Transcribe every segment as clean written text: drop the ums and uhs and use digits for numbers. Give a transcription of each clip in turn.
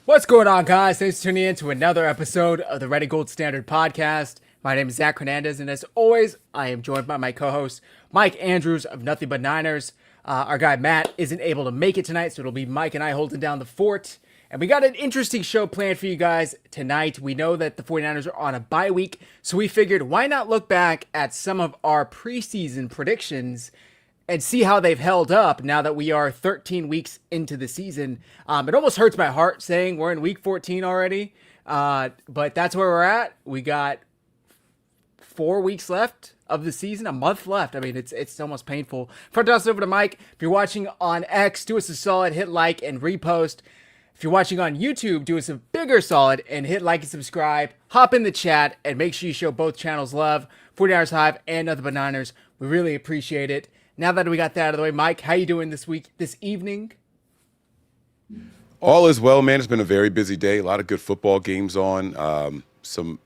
What's going on, guys? Thanks for tuning in to another episode of the Red and Gold Standard Podcast. My name is Zach Hernandez, and as always, I am joined by my co-host, Mike Andrews of Nothing But Niners. Our guy, Matt, isn't able to make it tonight, so it'll be Mike and I holding down the fort. And we got an interesting show planned for you guys tonight. We know that the 49ers are on a bye week, so we figured why not look back at some of our preseason predictions and see how they've held up now that we are 13 weeks into the season. It almost hurts my heart saying we're in week 14 already, but that's where we're at. We got 4 weeks left of the season, a month left. I mean, it's almost painful. Before I toss it over to Mike, if you're watching on X, do us a solid, hit like and repost. If you're watching on YouTube, do us a bigger solid and hit like and subscribe. Hop in the chat and make sure you show both channels love, 49ersHive and Nothing But Niners. We really appreciate it. Now that we got that out of the way, Mike, how you doing this evening? All is well, man. It's been a very busy day. A lot of good football games on.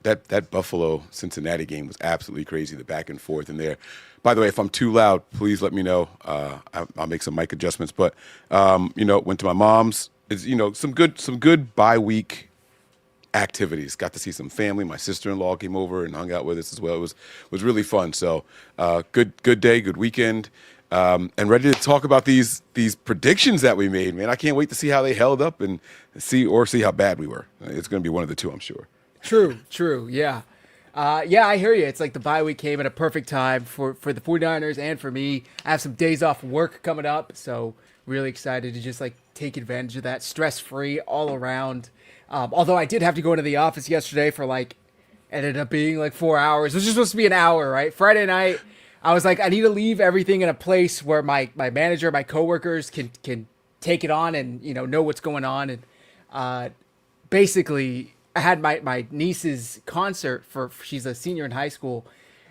That Buffalo Cincinnati game was absolutely crazy. The back and forth in there. By the way, if I'm too loud, please let me know. I'll make some mic adjustments. But went to my mom's. It's some good bye week activities. Got to see some family. My sister-in-law came over and hung out with us as well. It was really fun. So good day, good weekend, and ready to talk about these predictions that we made, man. I can't wait to see how they held up and see how bad we were. It's going to be one of the two, I'm sure. True. Yeah. I hear you. It's like the bye week came at a perfect time for the 49ers and for me. I have some days off work coming up, so really excited to just like take advantage of that. Stress-free all around. Although I did have to go into the office yesterday for ended up being like 4 hours. It was just supposed to be an hour, right? Friday night, I was like, I need to leave everything in a place where my manager, my coworkers can take it on and, know what's going on. And basically, I had my niece's concert she's a senior in high school.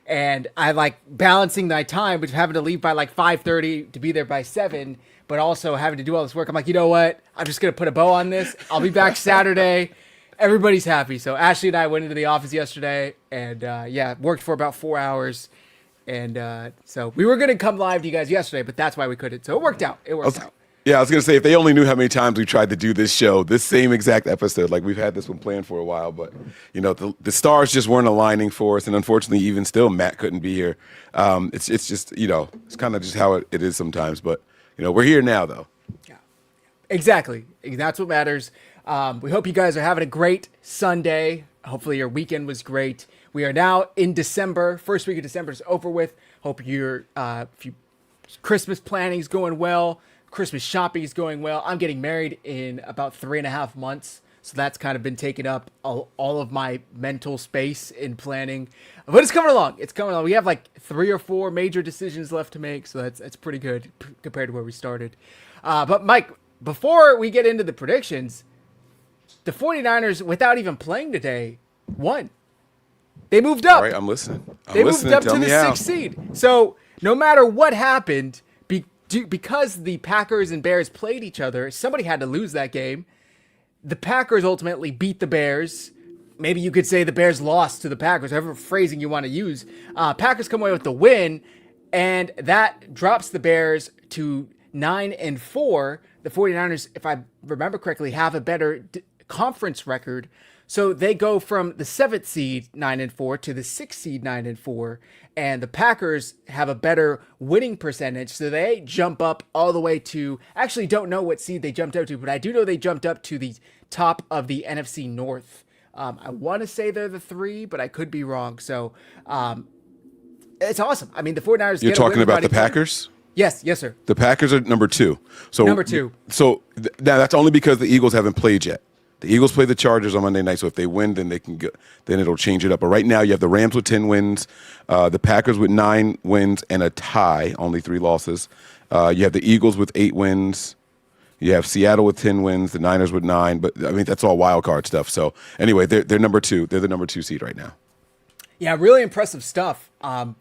And I like balancing my time, but having to leave by like 5:30 to be there by 7, but also having to do all this work. I'm like, you know what? I'm just going to put a bow on this. I'll be back Saturday. Everybody's happy. So Ashley and I went into the office yesterday and worked for about 4 hours. And so we were going to come live to you guys yesterday, but that's why we couldn't. So it worked out. Yeah, I was going to say, if they only knew how many times we tried to do this show, this same exact episode, like we've had this one planned for a while, but, the stars just weren't aligning for us. And unfortunately, even still, Matt couldn't be here. It's just, it's kind of just how it is sometimes. But, we're here now, though. Yeah, exactly. That's what matters. We hope you guys are having a great Sunday. Hopefully your weekend was great. We are now in December. First week of December is over with. Hope your Christmas planning is going well. Christmas shopping is going well. I'm getting married in about 3.5 months. So that's kind of been taking up all of my mental space in planning. But it's coming along. We have like 3 or 4 major decisions left to make. So that's pretty good compared to where we started. But Mike, before we get into the predictions, the 49ers, without even playing today, won. They moved up. All right, I'm listening. They moved up to the 6th seed. So no matter what happened, because the Packers and Bears played each other, somebody had to lose that game. The Packers ultimately beat the Bears. Maybe you could say the Bears lost to the Packers, however phrasing you want to use. Packers come away with the win, and that drops the Bears to 9-4. The 49ers, if I remember correctly, have a better conference record. So they go from the 7th seed 9-4 to the 6th seed 9-4, and the Packers have a better winning percentage. So they jump up all the way to, actually don't know what seed they jumped up to, but I do know they jumped up to the top of the NFC North. I want to say they're the 3, but I could be wrong. So it's awesome. I mean, the 49ers. You're talking about the Packers? Yes, sir. The Packers are number 2. So number 2. So now that's only because the Eagles haven't played yet. The Eagles play the Chargers on Monday night, so if they win, then they can go, then it'll change it up. But right now, you have the Rams with 10 wins, the Packers with 9 wins and a tie, only 3 losses. You have the Eagles with 8 wins. You have Seattle with 10 wins, the Niners with 9. But I mean, that's all wild card stuff. So anyway, they're number 2. They're the number 2 seed right now. Yeah, really impressive stuff. I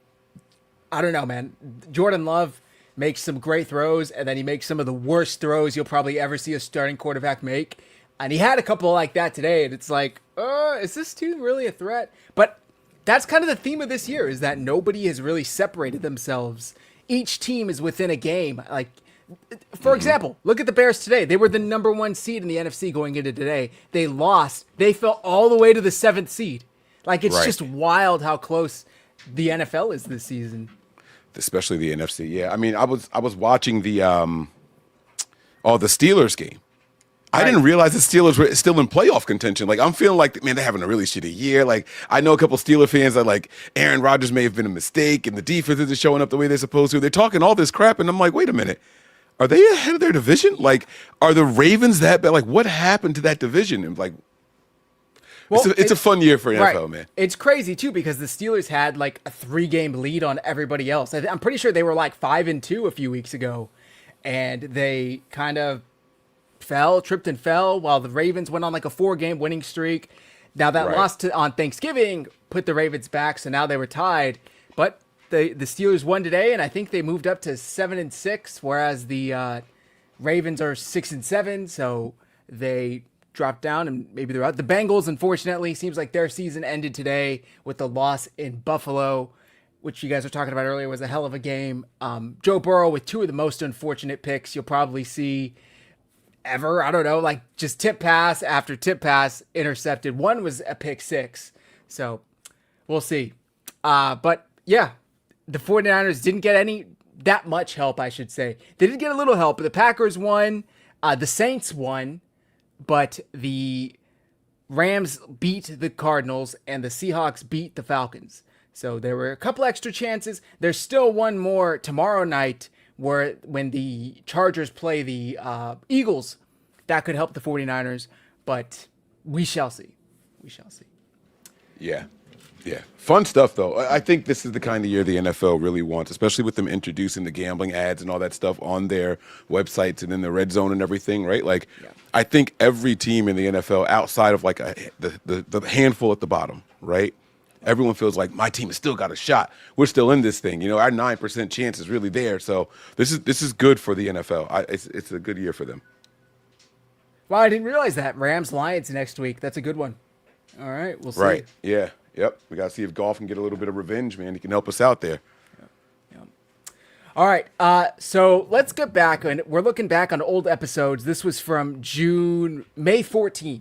don't know, man. Jordan Love makes some great throws, and then he makes some of the worst throws you'll probably ever see a starting quarterback make. And he had a couple like that today, and it's like, is this team really a threat? But that's kind of the theme of this year, is that nobody has really separated themselves. Each team is within a game. Like, For example, look at the Bears today. They were the number 1 seed in the NFC going into today. They lost. They fell all the way to the 7th seed. Like, it's just wild how close the NFL is this season. Especially the NFC. Yeah, I mean, I was watching the Steelers game. I didn't realize the Steelers were still in playoff contention. Like, I'm feeling like, man, they're having a really shitty year. Like, I know a couple Steeler fans that, like, Aaron Rodgers may have been a mistake and the defense isn't showing up the way they're supposed to. They're talking all this crap, and I'm like, wait a minute. Are they ahead of their division? Like, are the Ravens that bad? Like, what happened to that division? And, like, well, it's a fun year for NFL, man. It's crazy, too, because the Steelers had, like, a 3-game lead on everybody else. I'm pretty sure they were, like, 5-2 a few weeks ago, and they kind of tripped and fell, while the Ravens went on like a 4-game winning streak. Now that loss on Thanksgiving put the Ravens back, so now they were tied. But the Steelers won today, and I think they moved up to 7-6, whereas the Ravens are 6-7, so they dropped down and maybe they're out. The Bengals, unfortunately, seems like their season ended today with the loss in Buffalo, which you guys were talking about earlier was a hell of a game. Joe Burrow with 2 of the most unfortunate picks you'll probably see ever. I don't know, like just tip pass after tip pass intercepted. One was a pick 6. So we'll see. But yeah, the 49ers didn't get that much help, I should say. They did get a little help. The Packers won. The Saints won. But the Rams beat the Cardinals and the Seahawks beat the Falcons. So there were a couple extra chances. There's still one more tomorrow night when the Chargers play the Eagles. That could help the 49ers, but we shall see. We shall see. Yeah. Fun stuff, though. I think this is the kind of year the NFL really wants, especially with them introducing the gambling ads and all that stuff on their websites and in the red zone and everything, right? Like, I think every team in the NFL, outside of like the handful at the bottom, right? Everyone feels like my team has still got a shot. We're still in this thing. You know, our 9% chance is really there. So this is good for the NFL. It's a good year for them. Well, I didn't realize that. Rams-Lions next week. That's a good one. All right, we'll see. Right, yeah. Yep, we got to see if Goff can get a little bit of revenge, man. He can help us out there. Yep. All right, so let's get back. And we're looking back on old episodes. This was from May 14th.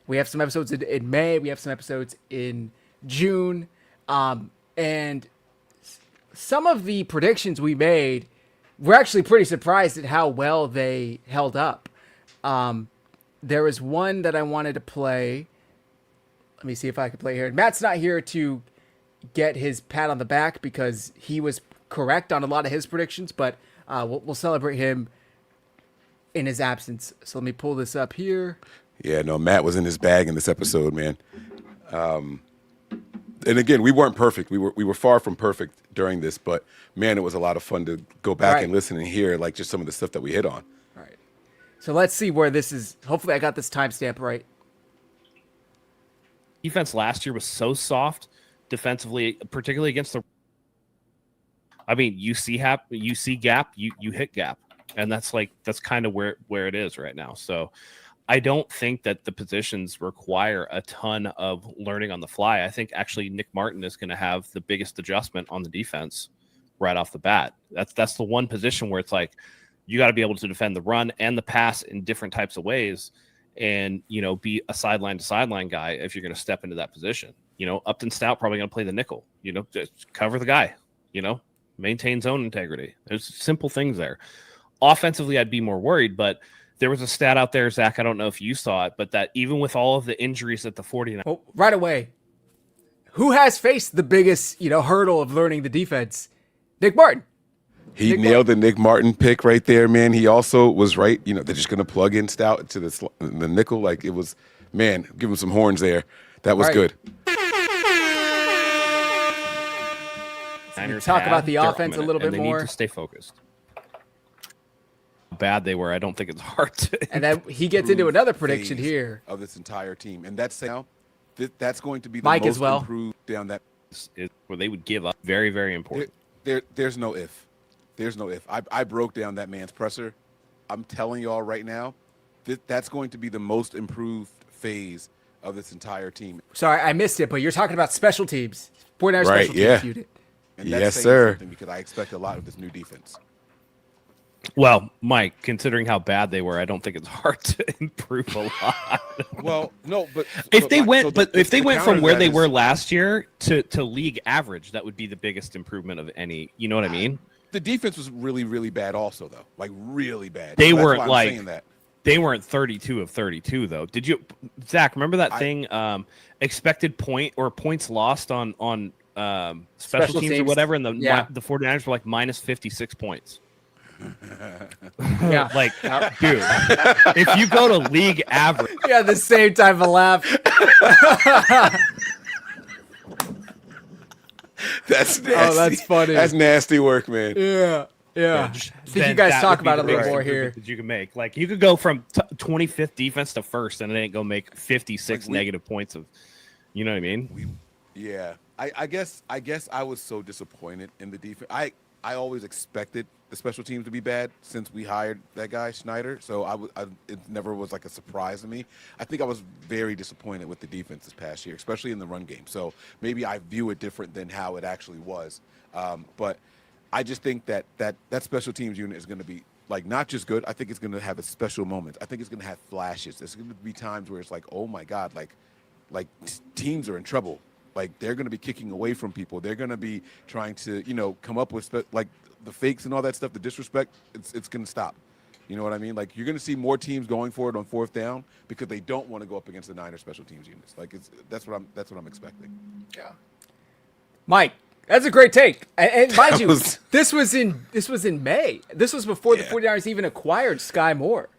We have some episodes in May. We have some episodes in June. And some of the predictions we made, we're actually pretty surprised at how well they held up. There was one that I wanted to play. Let me see if I can play here. Matt's not here to get his pat on the back because he was correct on a lot of his predictions, but we'll celebrate him in his absence. So let me pull this up here. Yeah, no, Matt was in his bag in this episode, man. And again, we weren't perfect. We were far from perfect during this, but man, it was a lot of fun to go back and listen and hear like just some of the stuff that we hit on. All right. So let's see where this is. Hopefully I got this timestamp right. Defense last year was so soft defensively, particularly against the. I mean, you see gap, you hit gap, and that's kind of where it is right now. So, I don't think that the positions require a ton of learning on the fly. I think actually Nick Martin is going to have the biggest adjustment on the defense right off the bat. That's the one position where it's like you got to be able to defend the run and the pass in different types of ways. And, be a sideline to sideline guy if you're going to step into that position. Upton Stout probably going to play the nickel, just cover the guy, maintain zone integrity. There's simple things there. Offensively, I'd be more worried, but there was a stat out there, Zach, I don't know if you saw it, but that even with all of the injuries at the 49ers. Oh, right away, who has faced the biggest, hurdle of learning the defense? Nick Martin. He nailed the Nick Martin pick right there, man. He also was right. They're just going to plug in Stout to the nickel. Like it was, man, give him some horns there. That was good. Talk about the offense a little bit more. They need to stay focused. How bad they were, I don't think it's hard to. And then he gets into another prediction here of this entire team, and that's going to be the Mike most as well. improved down that is where they would give up. Very, very important. There's no if. There's no if. I broke down that man's presser. I'm telling y'all right now, that's going to be the most improved phase of this entire team. Sorry, I missed it, but you're talking about special teams. 49ers special teams unit. And that's yes, sir. Because I expect a lot of this new defense. Well, Mike, considering how bad they were, I don't think it's hard to improve a lot. Well, no, but If they went, if they went from where they were is, last year to league average, that would be the biggest improvement of any. You know what I mean? the defense was really, really bad, also though, like really bad. They So that's weren't why I'm like saying that. they weren't 32 of 32 though. Did you, Zach? Remember that thing? Expected point or points lost on special teams or whatever, and the 49ers were like minus 56 points. Yeah. Like, dude, if you go to league average, Yeah, the same type of laugh. That's nasty. Oh, that's funny. That's nasty work, man. Yeah. I think you then guys that talk would be about it a the little biggest more here. improvement that you can make. Like, you could go from 25th defense to first, and it ain't go make 56 negative points of. You know what I mean? Yeah, I guess I was so disappointed in the defense. I always expected the special teams to be bad since we hired that guy Schneider. So it never was like a surprise to me. I think I was very disappointed with the defense this past year, especially in the run game. So maybe I view it different than how it actually was. But I just think that special teams unit is going to be like not just good. I think it's going to have its special moments. I think it's going to have flashes. There's going to be times where it's like, oh my God, like teams are in trouble. Like they're going to be kicking away from people. They're going to be trying to, come up with like the fakes and all that stuff, the disrespect. It's going to stop. You know what I mean? Like you're going to see more teams going for it on fourth down because they don't want to go up against the Niners special teams units. Like that's what I'm expecting. Yeah. Mike, that's a great take. And mind you, was- this was in May. This was before the 49ers even acquired Sky Moore.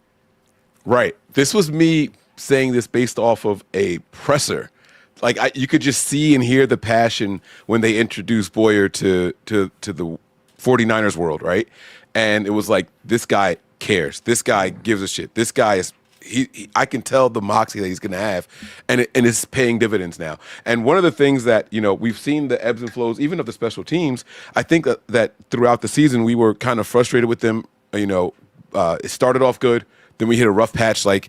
Right. This was me saying this based off of a presser. Like you could just see and hear the passion when they introduced Boyer to the 49ers world, right? And it was like, this guy cares. This guy gives a shit. This guy is I can tell the moxie that he's going to have, and it's paying dividends now. And one of the things that, we've seen the ebbs and flows, even of the special teams, I think that throughout the season, we were kind of frustrated with them. It started off good. Then we hit a rough patch, like,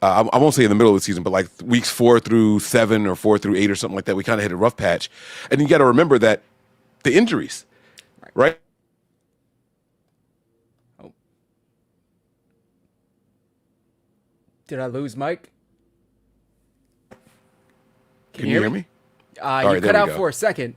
I won't say in the middle of the season, but like weeks 4 through 7 or 4 through 8 or something like that, we kind of hit a rough patch. And you got to remember that the injuries, right? Oh. Did I lose Mike? Can you hear me? You right, cut out go. for a second.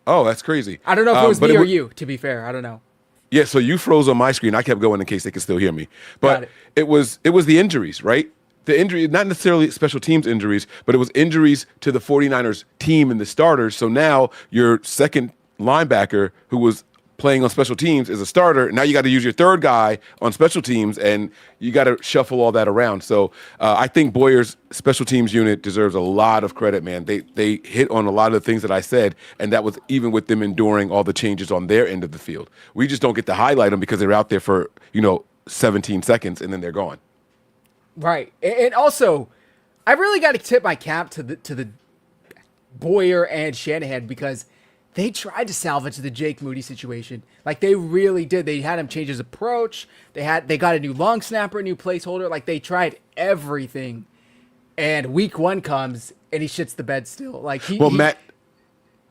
Oh, that's crazy. I don't know if it was but me or you, to be fair. I don't know. Yeah, so you froze on my screen. I kept going in case they could still hear me. Got But it. it was the injuries, right? The injury, not necessarily special teams injuries, but it was injuries to the 49ers team and the starters. So now your second linebacker who was playing on special teams is a starter. Now you got to use your third guy on special teams, and you got to shuffle all that around. So I think Boyer's special teams unit deserves a lot of credit, man. They hit on a lot of the things that I said, and that was even with them enduring all the changes on their end of the field. We just don't get to highlight them because they're out there for 17 seconds and then they're gone. Right. And also, I really got to tip my cap to the Boyer and Shanahan because they tried to salvage the Jake Moody situation. Like they really did. They had him change his approach. They got a new long snapper, a new placeholder. Like they tried everything. And week 1 comes and he shits the bed still. Like Matt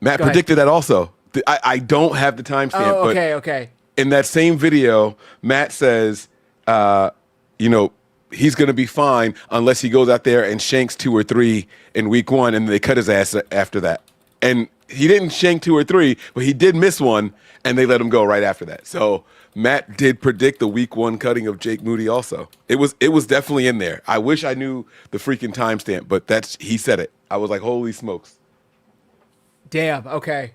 predicted that also. I don't have the timestamp. Oh, okay, but okay. In that same video, Matt says, he's going to be fine unless he goes out there and shanks 2 or 3 in week 1, and they cut his ass after that. And he didn't shank 2 or 3, but he did miss one, and they let him go right after that. So Matt did predict the week 1 cutting of Jake Moody also. It was definitely in there. I wish I knew the freaking timestamp, but he said it. I was like, holy smokes. Damn, okay.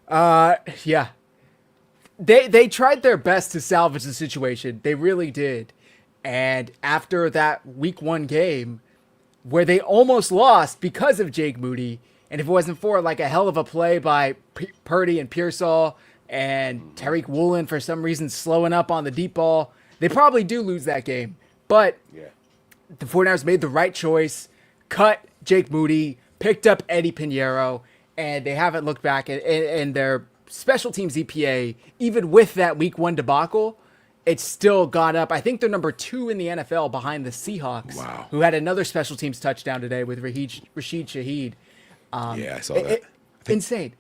Yeah. They tried their best to salvage the situation. They really did. And after that week 1 game where they almost lost because of Jake Moody, and if it wasn't for like a hell of a play by Purdy and Pearsall and Tariq Woolen for some reason slowing up on the deep ball, they probably do lose that game. But the 49ers made the right choice, cut Jake Moody, picked up Eddie Pinheiro, and they haven't looked back. And their special teams EPA, even with that week 1 debacle, it's still got up. I think they're number 2 in the NFL behind the Seahawks, who had another special teams touchdown today with Rashid Shaheed. I saw that. Insane.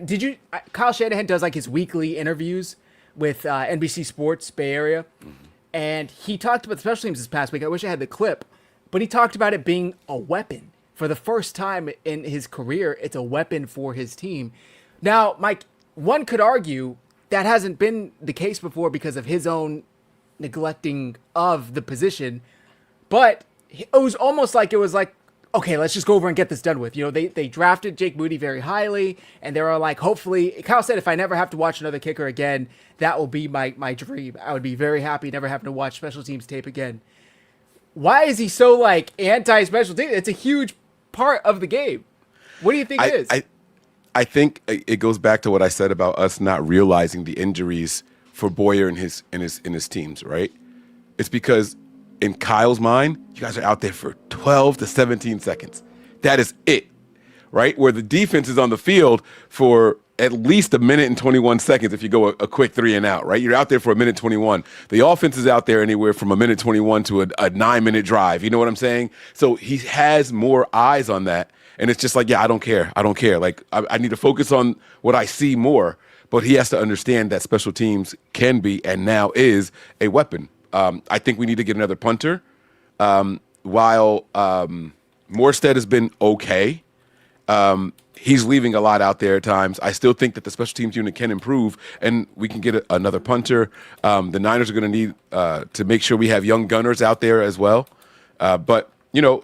Did you? Kyle Shanahan does like his weekly interviews with NBC Sports Bay Area, and he talked about the special teams this past week. I wish I had the clip, but he talked about it being a weapon. For the first time in his career, it's a weapon for his team. Now, Mike, one could argue that hasn't been the case before because of his own neglecting of the position, but it was almost like okay, let's just go over and get this done with. You know, they drafted Jake Moody very highly, and they were like, hopefully, Kyle said, if I never have to watch another kicker again, that will be my dream. I would be very happy never having to watch special teams tape again. Why is he so, like, anti-special teams? It's a huge part of the game. What do you think it is? I think it goes back to what I said about us not realizing the injuries for Boyer and his teams, right? It's because in Kyle's mind, you guys are out there for 12 to 17 seconds. That is it, right? Where the defense is on the field for at least a minute and 21 seconds if you go a quick 3 and out, right? You're out there for a minute 21. The offense is out there anywhere from a minute 21 to a 9-minute drive. You know what I'm saying? So he has more eyes on that. And it's just like, yeah, I don't care. Like, I need to focus on what I see more. But he has to understand that special teams can be and now is a weapon. I think we need to get another punter. While Morstead has been okay, he's leaving a lot out there at times. I still think that the special teams unit can improve, and we can get another punter. The Niners are going to need to make sure we have young gunners out there as well. But, you know,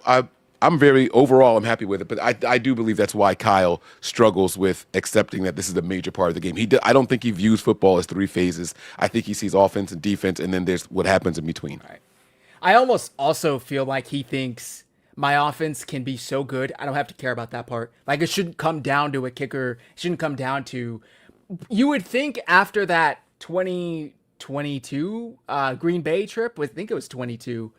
I'm happy with it. But I do believe that's why Kyle struggles with accepting that this is a major part of the game. I don't think he views football as 3 phases. I think he sees offense and defense, and then there's what happens in between. Right. I almost also feel like he thinks my offense can be so good, I don't have to care about that part. Like, it shouldn't come down to a kicker. It shouldn't come down to... You would think after that 2022 Green Bay trip, I think it was 22,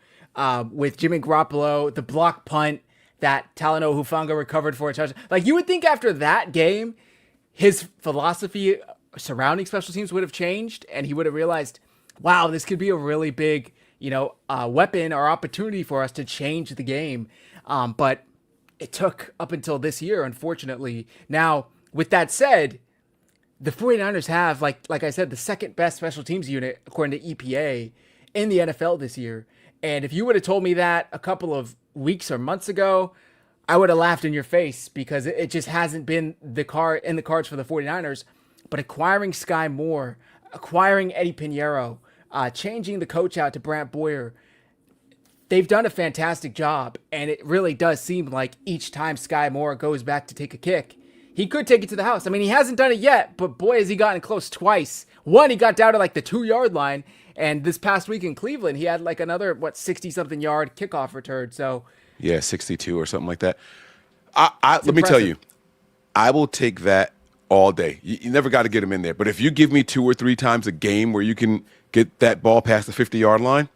with Jimmy Garoppolo, the block punt that Talanoa Hufanga recovered for a touchdown. Like, you would think after that game, his philosophy surrounding special teams would have changed, and he would have realized, wow, this could be a really big, weapon or opportunity for us to change the game. But it took up until this year, unfortunately. Now, with that said, the 49ers have, like I said, the second best special teams unit, according to EPA, in the NFL this year. And if you would have told me that a couple of weeks or months ago, I would have laughed in your face because it just hasn't been in the cards for the 49ers. But acquiring Sky Moore, acquiring Eddie Pinheiro, changing the coach out to Brant Boyer, they've done a fantastic job. And it really does seem like each time Sky Moore goes back to take a kick, he could take it to the house. I mean, he hasn't done it yet, but boy, has he gotten close twice. One, he got down to like the 2-yard line. And this past week in Cleveland, he had like another, 60-something yard kickoff return. So, yeah, 62 or something like that. Let me tell you, I will take that all day. You never got to get him in there. But if you give me 2 or 3 times a game where you can get that ball past the 50-yard line,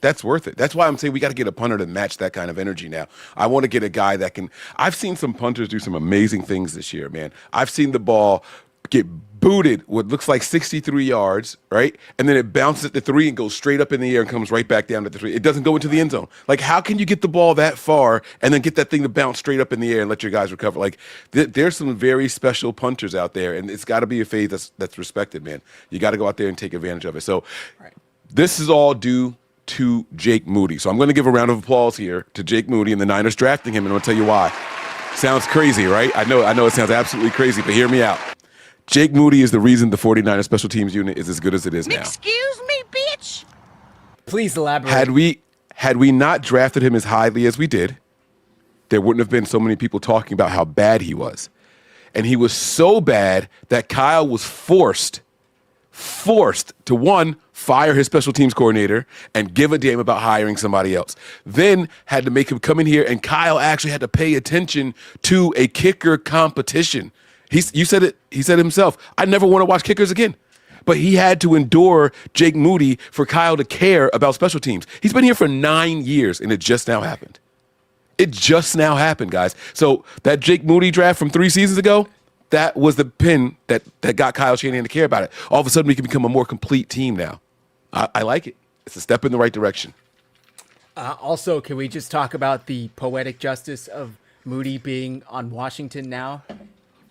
that's worth it. That's why I'm saying we got to get a punter to match that kind of energy now. I want to get a guy that can – I've seen some punters do some amazing things this year, man. I've seen the ball get booted what looks like 63 yards, right? And then it bounces at the 3 and goes straight up in the air and comes right back down to the 3. It doesn't go into the end zone. Like, how can you get the ball that far and then get that thing to bounce straight up in the air and let your guys recover? Like, there's some very special punters out there, and it's got to be a phase that's respected, man. You got to go out there and take advantage of it. So this is all due to Jake Moody. So I'm going to give a round of applause here to Jake Moody and the Niners drafting him, and I'm going to tell you why. Sounds crazy, right? I know it sounds absolutely crazy, but hear me out. Jake Moody is the reason the 49ers special teams unit is as good as it is now. Excuse me, bitch. Please elaborate. Had we not drafted him as highly as we did, there wouldn't have been so many people talking about how bad he was. And he was so bad that Kyle was forced to, one, fire his special teams coordinator and give a damn about hiring somebody else. Then had to make him come in here, and Kyle actually had to pay attention to a kicker competition. He said it himself. I never want to watch kickers again. But he had to endure Jake Moody for Kyle to care about special teams. He's been here for 9 years, and it just now happened. It just now happened, guys. So that Jake Moody draft from 3 seasons ago, that was the pin that got Kyle Shanahan to care about it. All of a sudden, we can become a more complete team now. I like it. It's a step in the right direction. Also, can we just talk about the poetic justice of Moody being on Washington now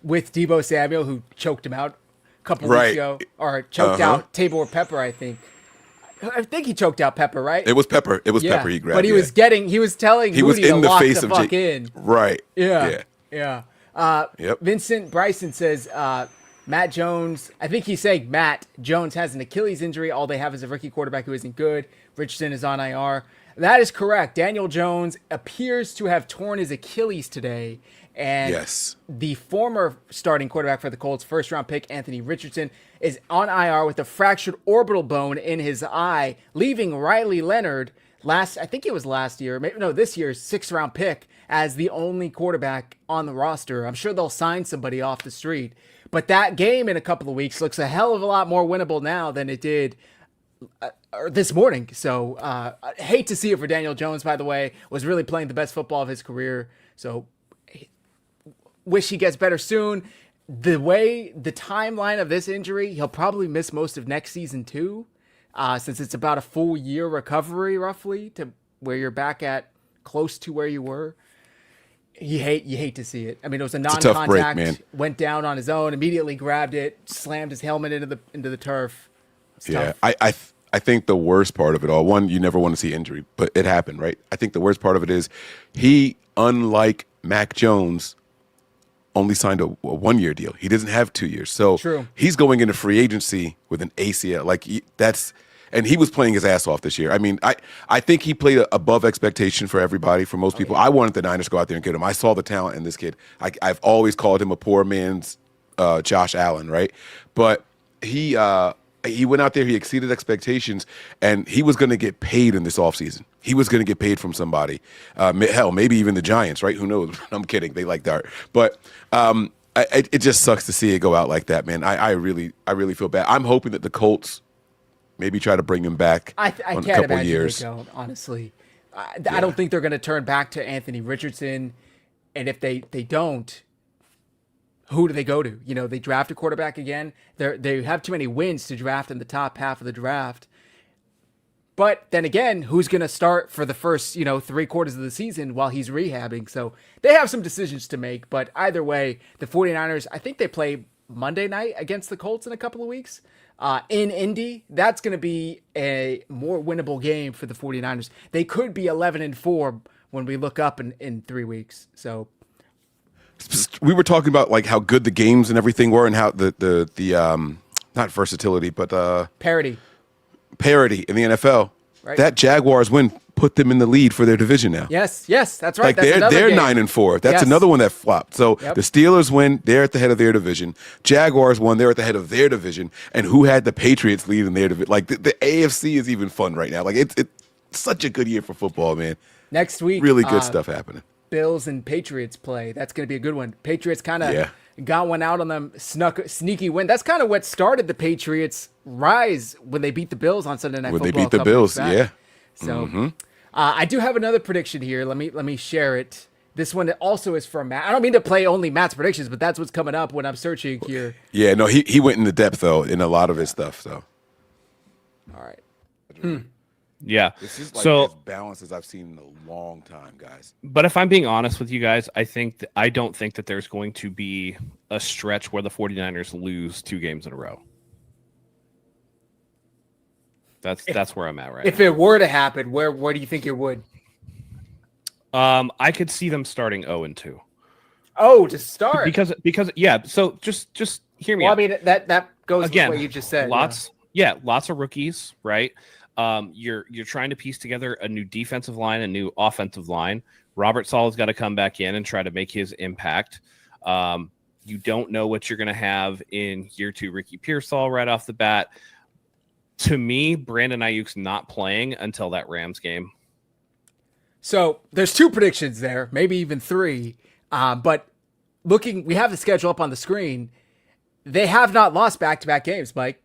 with Deebo Samuel, who choked him out a couple Right. weeks ago, or choked out Tabor Pepper, I think. I think he choked out Pepper, right? It was Pepper. It was Pepper he grabbed. But he was telling he was Moody in to the lock face the of fuck Jake. in. Right. Yeah. Yep. Vincent Bryson says Matt Jones, I think he's saying Matt Jones has an Achilles injury. All they have is a rookie quarterback who isn't good. Richardson is on IR. That is correct. Daniel Jones appears to have torn his Achilles today. And Yes. the former starting quarterback for the Colts, first-round pick Anthony Richardson, is on IR with a fractured orbital bone in his eye, leaving Riley Leonard, this year's sixth-round pick, as the only quarterback on the roster. I'm sure they'll sign somebody off the street. But that game in a couple of weeks looks a hell of a lot more winnable now than it did this morning. So I hate to see it for Daniel Jones, by the way. Was really playing the best football of his career. So wish he gets better soon. The timeline of this injury, he'll probably miss most of next season too, since it's about a full year recovery roughly to where you're back at close to where you were. You hate to see it. I mean, it was a non-contact, tough break, man. Went down on his own, immediately grabbed it, slammed his helmet into the turf. It's Yeah, tough. I think the worst part of it all, one, you never want to see injury, but it happened, right? I think the worst part of it is he, unlike Mac Jones, only signed a 1-year deal. He doesn't have 2 years. So True. He's going into free agency with an ACL. And he was playing his ass off this year. I mean, I think he played above expectation for everybody, for most people. Yeah. I wanted the Niners to go out there and get him. I saw the talent in this kid. I've always called him a poor man's Josh Allen, right? But he went out there, he exceeded expectations, and he was going to get paid in this offseason. He was going to get paid from somebody. Hell, maybe even the Giants, right? Who knows? I'm kidding. They like Dart. But it just sucks to see it go out like that, man. I really feel bad. I'm hoping that the Colts maybe try to bring him back I on can't a couple imagine years. they don't, honestly. I don't think they're going to turn back to Anthony Richardson. And if they don't, who do they go to? They draft a quarterback again. They have too many wins to draft in the top half of the draft. But then again, who's going to start for the first, 3 quarters of the season while he's rehabbing? So they have some decisions to make. But either way, the 49ers, I think they play Monday night against the Colts in a couple of weeks. In Indy, that's going to be a more winnable game for the 49ers. They could be 11-4 when we look up in 3 weeks. So We were talking about like how good the games and everything were, and how the not versatility, but parity in the NFL. Right. That Jaguars win put them in the lead for their division now. Yes, that's right. Like That's they're game. 9-4. That's Yes. another one that flopped. So Yep. the Steelers win, they're at the head of their division. Jaguars won, they're at the head of their division. And who had the Patriots lead in their division? Like the AFC is even fun right now. Like it's such a good year for football, man. Next week, Really good stuff happening. Bills and Patriots play. That's going to be a good one. Patriots kind of got one out on them, sneaky win. That's kind of what started the Patriots' rise when they beat the Bills on Sunday Night When Football. they beat the a couple Bills, weeks back. yeah. So I do have another prediction here. Let me share it. This one also is from Matt. I don't mean to play only Matt's predictions, but that's what's coming up when I'm searching here. Yeah, no, he went into depth though in a lot of his stuff. So All right. Yeah. this is like So as balanced as I've seen in a long time, guys. But if I'm being honest with you guys, I don't think that there's going to be a stretch where the 49ers lose 2 games in a row. That's where I'm at right If now. it were to happen, where do you think it would? I could see them starting 0-2. Oh, to start. Because yeah, so just hear me Well, I out. mean that goes Again, with what you just said. lots of rookies, right? You're trying to piece together a new defensive line, a new offensive line. Robert Sala's got to come back in and try to make his impact. You don't know what you're going to have in year 2, Ricky Pearsall right off the bat. To me, Brandon Ayuk's not playing until that Rams game. So there's 2 predictions there, maybe even 3. But we have the schedule up on the screen. They have not lost back-to-back games, Mike.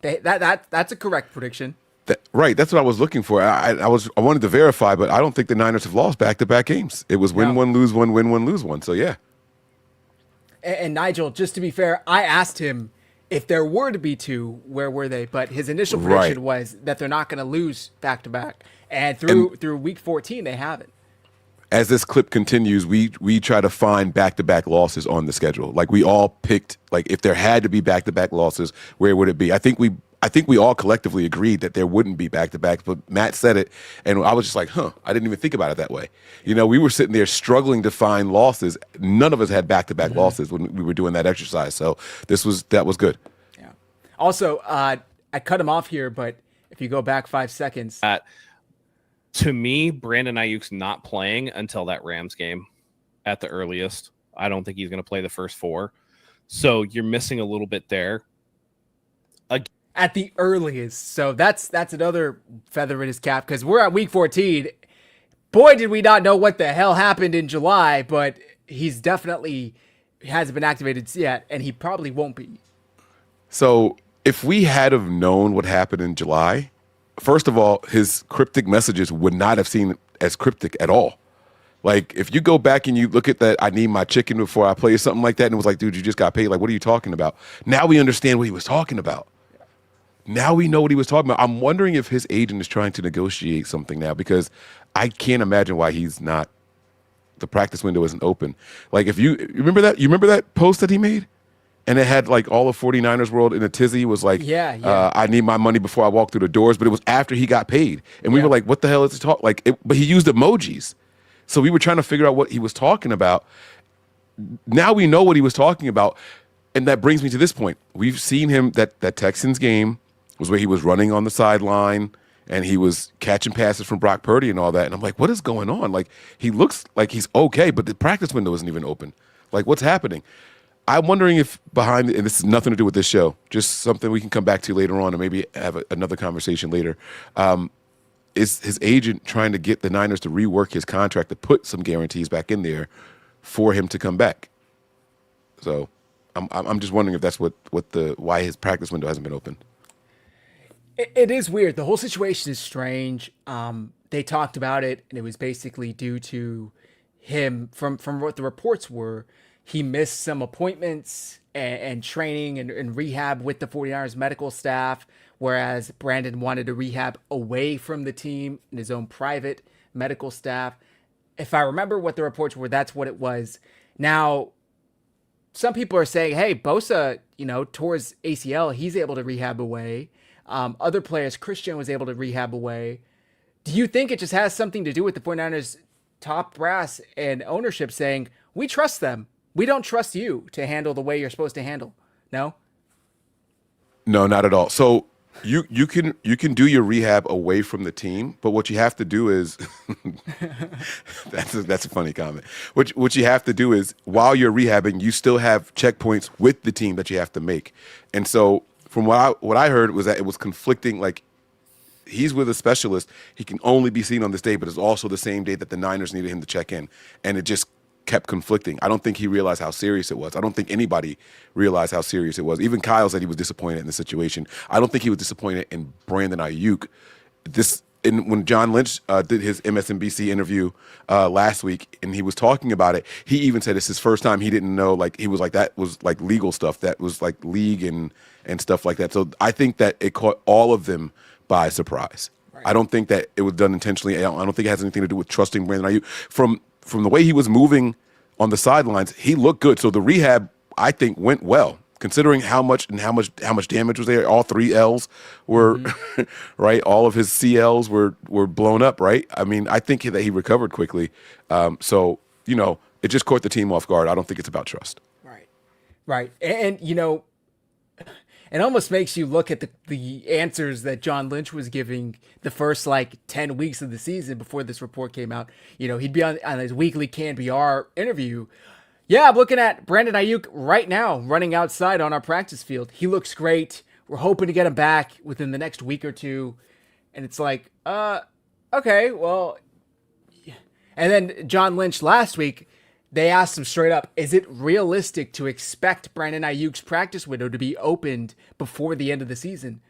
That's a correct prediction. Right, that's what I was looking for. I wanted to verify, but I don't think the Niners have lost back-to-back games. It was win No. 1, lose 1, win 1, lose 1. So yeah. And Nigel, just to be fair, I asked him if there were to be 2, where were they? But his initial prediction was that they're not going to lose back-to-back. And through week 14, they haven't. as this clip continues, we try to find back-to-back losses on the schedule. Like we all picked, like if there had to be back-to-back losses, where would it be? I think we all collectively agreed that there wouldn't be back-to-backs, but Matt said it, and I was just like, I didn't even think about it that way. You know, we were sitting there struggling to find losses. None of us had back-to-back losses when we were doing that exercise. So that was good. Yeah. Also, I cut him off here, but if you go back 5 seconds. To me, Brandon Ayuk's not playing until that Rams game at the earliest. I don't think he's going to play the first 4. So you're missing a little bit there. At the earliest. So that's another feather in his cap, because we're at week 14. Boy, did we not know what the hell happened in July, but he's definitely hasn't been activated yet, and he probably won't be. So if we had have known what happened in July, first of all, his cryptic messages would not have seemed as cryptic at all. Like, if you go back and you look at that, I need my chicken before I play, or something like that, and it was like, dude, you just got paid. Like, what are you talking about? Now we understand what he was talking about. Now we know what he was talking about. I'm wondering if his agent is trying to negotiate something now, because I can't imagine why he's not. The practice window isn't open. Like, if you remember that post that he made? And it had like all of 49ers world in a tizzy. Was like, I need my money before I walk through the doors. But it was after he got paid. And we were like, what the hell is he talking? Like, but he used emojis. So we were trying to figure out what he was talking about. Now we know what he was talking about. And that brings me to this point. We've seen him, that Texans game was where he was running on the sideline and he was catching passes from Brock Purdy and all that. And I'm like, what is going on? Like, he looks like he's okay, but the practice window isn't even open. Like, what's happening? I'm wondering if behind, and this has nothing to do with this show, just something we can come back to later on and maybe have another conversation later, is his agent trying to get the Niners to rework his contract to put some guarantees back in there for him to come back. So I'm just wondering if that's why his practice window hasn't been open. It is weird. The whole situation is strange. They talked about it, and it was basically due to him, from what the reports were, he missed some appointments and training and rehab with the 49ers medical staff, whereas Brandon wanted to rehab away from the team in his own private medical staff. If I remember what the reports were, that's what it was. Now, some people are saying, hey, Bosa, tore his ACL. He's able to rehab away. Other players, Christian was able to rehab away. Do you think it just has something to do with the 49ers top brass and ownership saying, we trust them? We don't trust you to handle the way you're supposed to handle. No? No, not at all. So you can do your rehab away from the team, but what you have to do is that's a funny comment. What you have to do is, while you're rehabbing, you still have checkpoints with the team that you have to make. And so from what I heard was that it was conflicting. Like, he's with a specialist, he can only be seen on this day, but it's also the same day that the Niners needed him to check in, and it just kept conflicting. I don't think he realized how serious it was. I don't think anybody realized how serious it was. Even Kyle said he was disappointed in the situation. I don't think he was disappointed in Brandon Ayuk. When John Lynch did his MSNBC interview last week, and he was talking about it, he even said it's his first time. He didn't know, like, he was like, that was like legal stuff. That was like league and stuff like that. So I think that it caught all of them by surprise. Right. I don't think that it was done intentionally. I don't think it has anything to do with trusting Brandon Ayuk. From the way he was moving on the sidelines, he looked good. So the rehab, I think, went well, considering how much damage was there. All 3 L's were right. All of his CLs were blown up. Right. I mean, I think that he recovered quickly. So it just caught the team off guard. I don't think it's about trust. Right. And it almost makes you look at the answers that John Lynch was giving the first 10 weeks of the season before this report came out. He'd be on his weekly CanBR interview. Yeah, I'm looking at Brandon Ayuk right now running outside on our practice field. He looks great. We're hoping to get him back within the next week or two. And it's like, okay, well. And then John Lynch last week, they asked him straight up, is it realistic to expect Brandon Ayuk's practice window to be opened before the end of the season?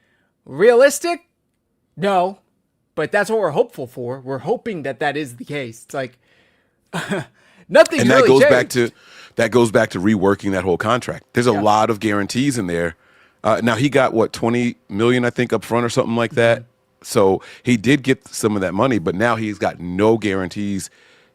Realistic? No. But that's what we're hopeful for. We're hoping that is the case. It's like, nothing's and really changed. That goes back to reworking that whole contract. There's a lot of guarantees in there. Now, he got, $20 million, I think, up front or something like that. So he did get some of that money, but now he's got no guarantees.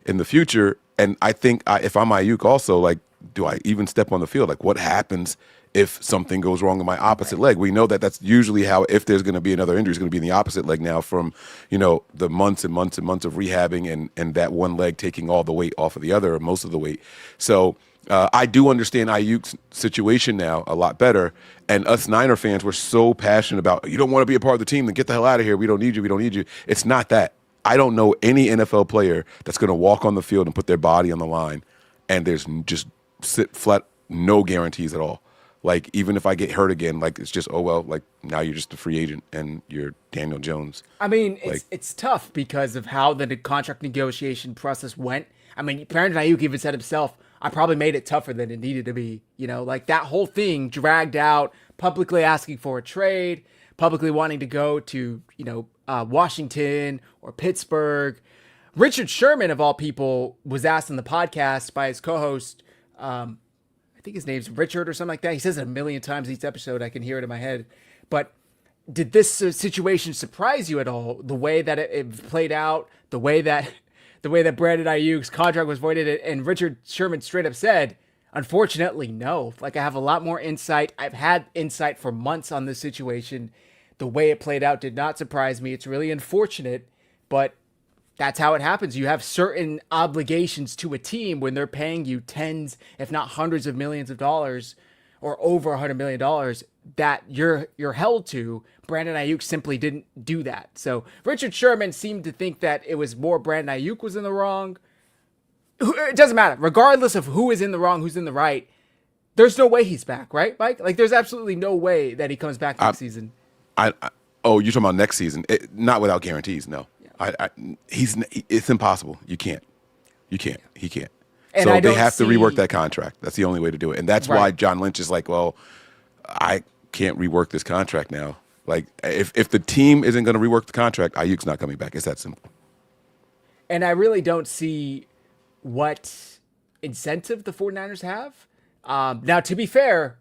in the future. And I think if I'm Ayuk also, like, do I even step on the field? Like, what happens if something goes wrong in my opposite leg? We know that that's usually how, if there's going to be another injury, it's going to be in the opposite leg now from, the months and months and months of rehabbing and that one leg taking all the weight off of the other, or most of the weight. So I do understand Ayuk's situation now a lot better. And us Niner fans were so passionate about, you don't want to be a part of the team, then get the hell out of here. We don't need you. We don't need you. It's not that. I don't know any NFL player that's going to walk on the field and put their body on the line, and there's just sit flat, no guarantees at all. Like, even if I get hurt again, like, it's just, oh, well, like, now you're just a free agent and you're Daniel Jones. I mean, Like, it's tough because of how the contract negotiation process went. I mean, Brandon Ayuk even said himself, I probably made it tougher than it needed to be. Like, that whole thing dragged out, publicly asking for a trade, publicly wanting to go to, Washington or Pittsburgh. Richard Sherman, of all people, was asked on the podcast by his co-host, I think his name's Richard or something like that. He says it a million times each episode. I can hear it in my head. But did this situation surprise you at all? The way that it played out, the way that Brandon Ayuk's contract was voided, and Richard Sherman straight up said, unfortunately, no. Like, I have a lot more insight. I've had insight for months on this situation. The way it played out did not surprise me. It's really unfortunate, but that's how it happens. You have certain obligations to a team when they're paying you tens, if not hundreds of millions of dollars, or over $100 million that you're held to. Brandon Ayuk simply didn't do that. So Richard Sherman seemed to think that it was more Brandon Ayuk was in the wrong. It doesn't matter. Regardless of who is in the wrong, who's in the right, there's no way he's back, right, Mike? Like, there's absolutely no way that he comes back next season. you're talking about next season? Not without guarantees, no. Yeah. It's impossible. He can't. And so they have to rework that contract. That's the only way to do it. And that's why John Lynch is like, well, I can't rework this contract now. Like, if the team isn't going to rework the contract, Ayuk's not coming back. It's that simple. And I really don't see what incentive the 49ers have. Now, to be fair,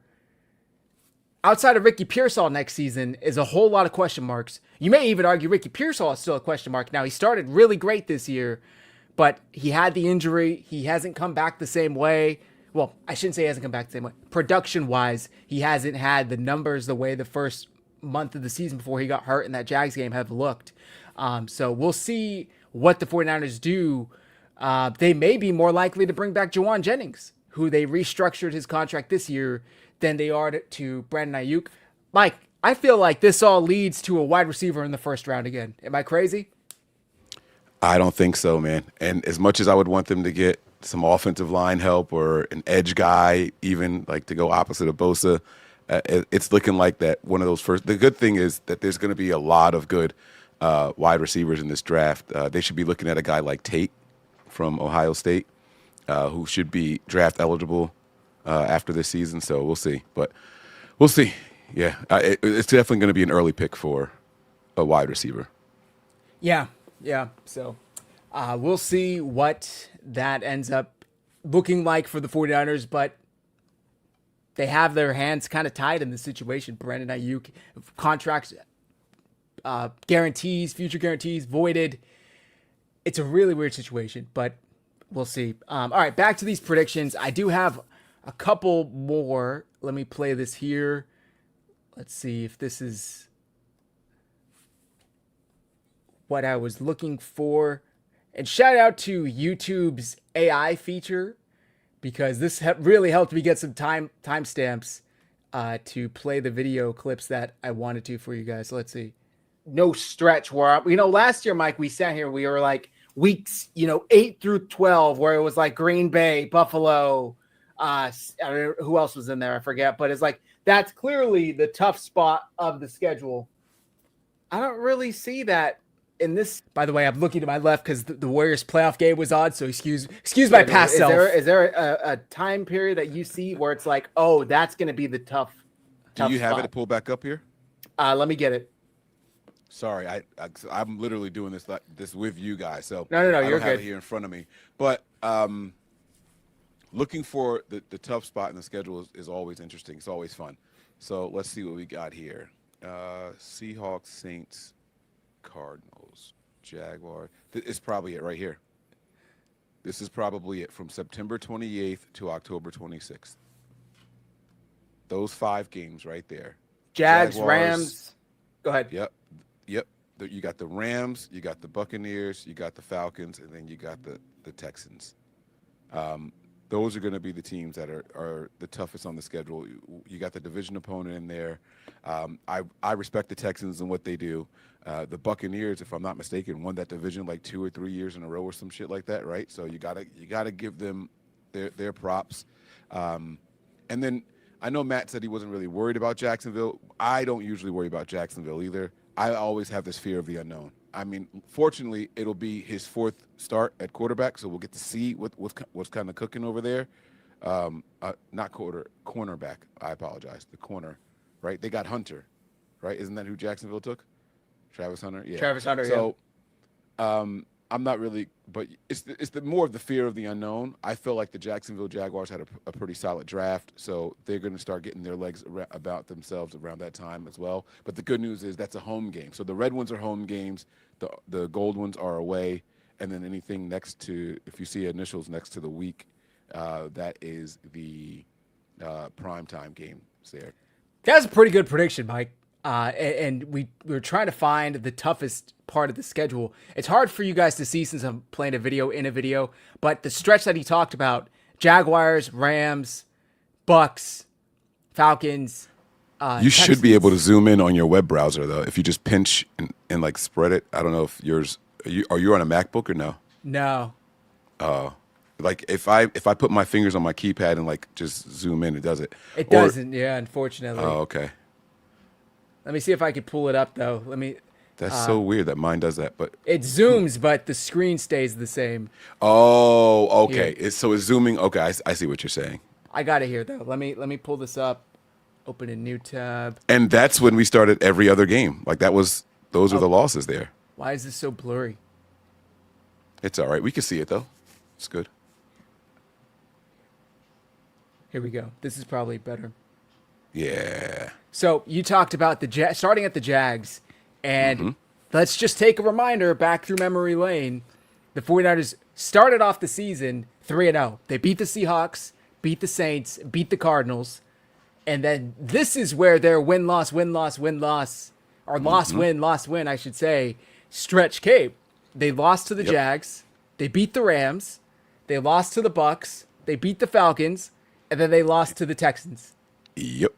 outside of Ricky Pearsall next season is a whole lot of question marks. You may even argue Ricky Pearsall is still a question mark. Now, he started really great this year, but he had the injury. He hasn't come back the same way. Well, I shouldn't say he hasn't come back the same way. Production-wise, he hasn't had the numbers the way the first month of the season before he got hurt in that Jags game have looked. So we'll see what the 49ers do. They may be more likely to bring back Juwan Jennings, who they restructured his contract this year, than they are to Brandon Ayuk. Mike, I feel like this all leads to a wide receiver in the first round again. Am I crazy? I don't think so, man. And as much as I would want them to get some offensive line help or an edge guy, even like to go opposite of Bosa, it's looking like that one of those first. The good thing is that there's going to be a lot of good wide receivers in this draft. They should be looking at a guy like Tate from Ohio State, who should be draft eligible after this season. So we'll see. But we'll see. Yeah, it's definitely going to be an early pick for a wide receiver. Yeah. So we'll see what that ends up looking like for the 49ers, but they have their hands kind of tied in this situation. Brandon Ayuk, contracts, guarantees, future guarantees voided. It's a really weird situation, but we'll see. All right, back to these predictions. I do have a couple more. Let me play this here. Let's see if this is what I was looking for. And shout out to YouTube's AI feature, because this really helped me get some timestamps to play the video clips that I wanted to for you guys. So let's see. No stretch where, last year, Mike, we sat here, we were like weeks, 8 through 12, where it was like Green Bay, Buffalo, I don't know who else was in there, I forget, but it's like, that's clearly the tough spot of the schedule. I don't really see that in this. By the way, I'm looking to my left because the Warriors playoff game was on, so excuse my past self. Is there a time period that you see where it's like, oh, that's going to be the tough Do you have spot? it to pull back up here? Let me get it. Sorry, I'm literally doing this with you guys, so No, I you're don't have good. it here in front of me. But looking for the tough spot in the schedule is always interesting. It's always fun. So let's see what we got here. Seahawks, Saints, Cardinals, Jaguars. It's probably it right here. This is probably it from September 28th to October 26th. Those 5 games right there. Jags, Jaguars, Rams. Go ahead. Yep. You got the Rams, you got the Buccaneers, you got the Falcons, and then you got the Texans. Those are going to be the teams that are the toughest on the schedule. You got the division opponent in there. I respect the Texans and what they do. The Buccaneers, if I'm not mistaken, won that division like 2 or 3 years in a row or some shit like that, right? So you gotta give them their props. And then I know Matt said he wasn't really worried about Jacksonville. I don't usually worry about Jacksonville either. I always have this fear of the unknown. I mean, fortunately, it'll be his 4th start at quarterback, so we'll get to see what's kind of cooking over there. Not cornerback. I apologize. The corner, right? They got Hunter, right? Isn't that who Jacksonville took? Travis Hunter. Yeah. Travis Hunter. So, I'm not really, but it's the more of the fear of the unknown. I feel like the Jacksonville Jaguars had a pretty solid draft, so they're going to start getting their legs about themselves around that time as well. But the good news is that's a home game. So the red ones are home games, the gold ones are away, and then anything next to, if you see initials next to the week, that is the primetime games there. That's a pretty good prediction, Mike. And we were trying to find the toughest part of the schedule. It's hard for you guys to see since I'm playing a video, but the stretch that he talked about, Jaguars, Rams, Bucks, Falcons. You should be able to zoom in on your web browser, though, if you just pinch and like spread it. I don't know if yours, are you on a MacBook or no? No. Like if I put my fingers on my keypad and like just zoom in, it does it. It doesn't, yeah, unfortunately. Oh, okay. Let me see if I can pull it up, though. That's so weird that mine does that, but it zooms, but the screen stays the same. Oh, okay. Yeah. So it's zooming. Okay, I see what you're saying. I got it here, though. Let me pull this up. Open a new tab. And that's when we started every other game. Like those are the losses there. Why is this so blurry? It's all right. We can see it though. It's good. Here we go. This is probably better. Yeah. So you talked about starting at the Jags, and let's just take a reminder back through memory lane. The 49ers started off the season 3-0. They beat the Seahawks, beat the Saints, beat the Cardinals, and then this is where their win-loss, or loss-win, I should say, stretch came. They lost to the Jags, they beat the Rams, they lost to the Bucks, they beat the Falcons, and then they lost to the Texans. Yep.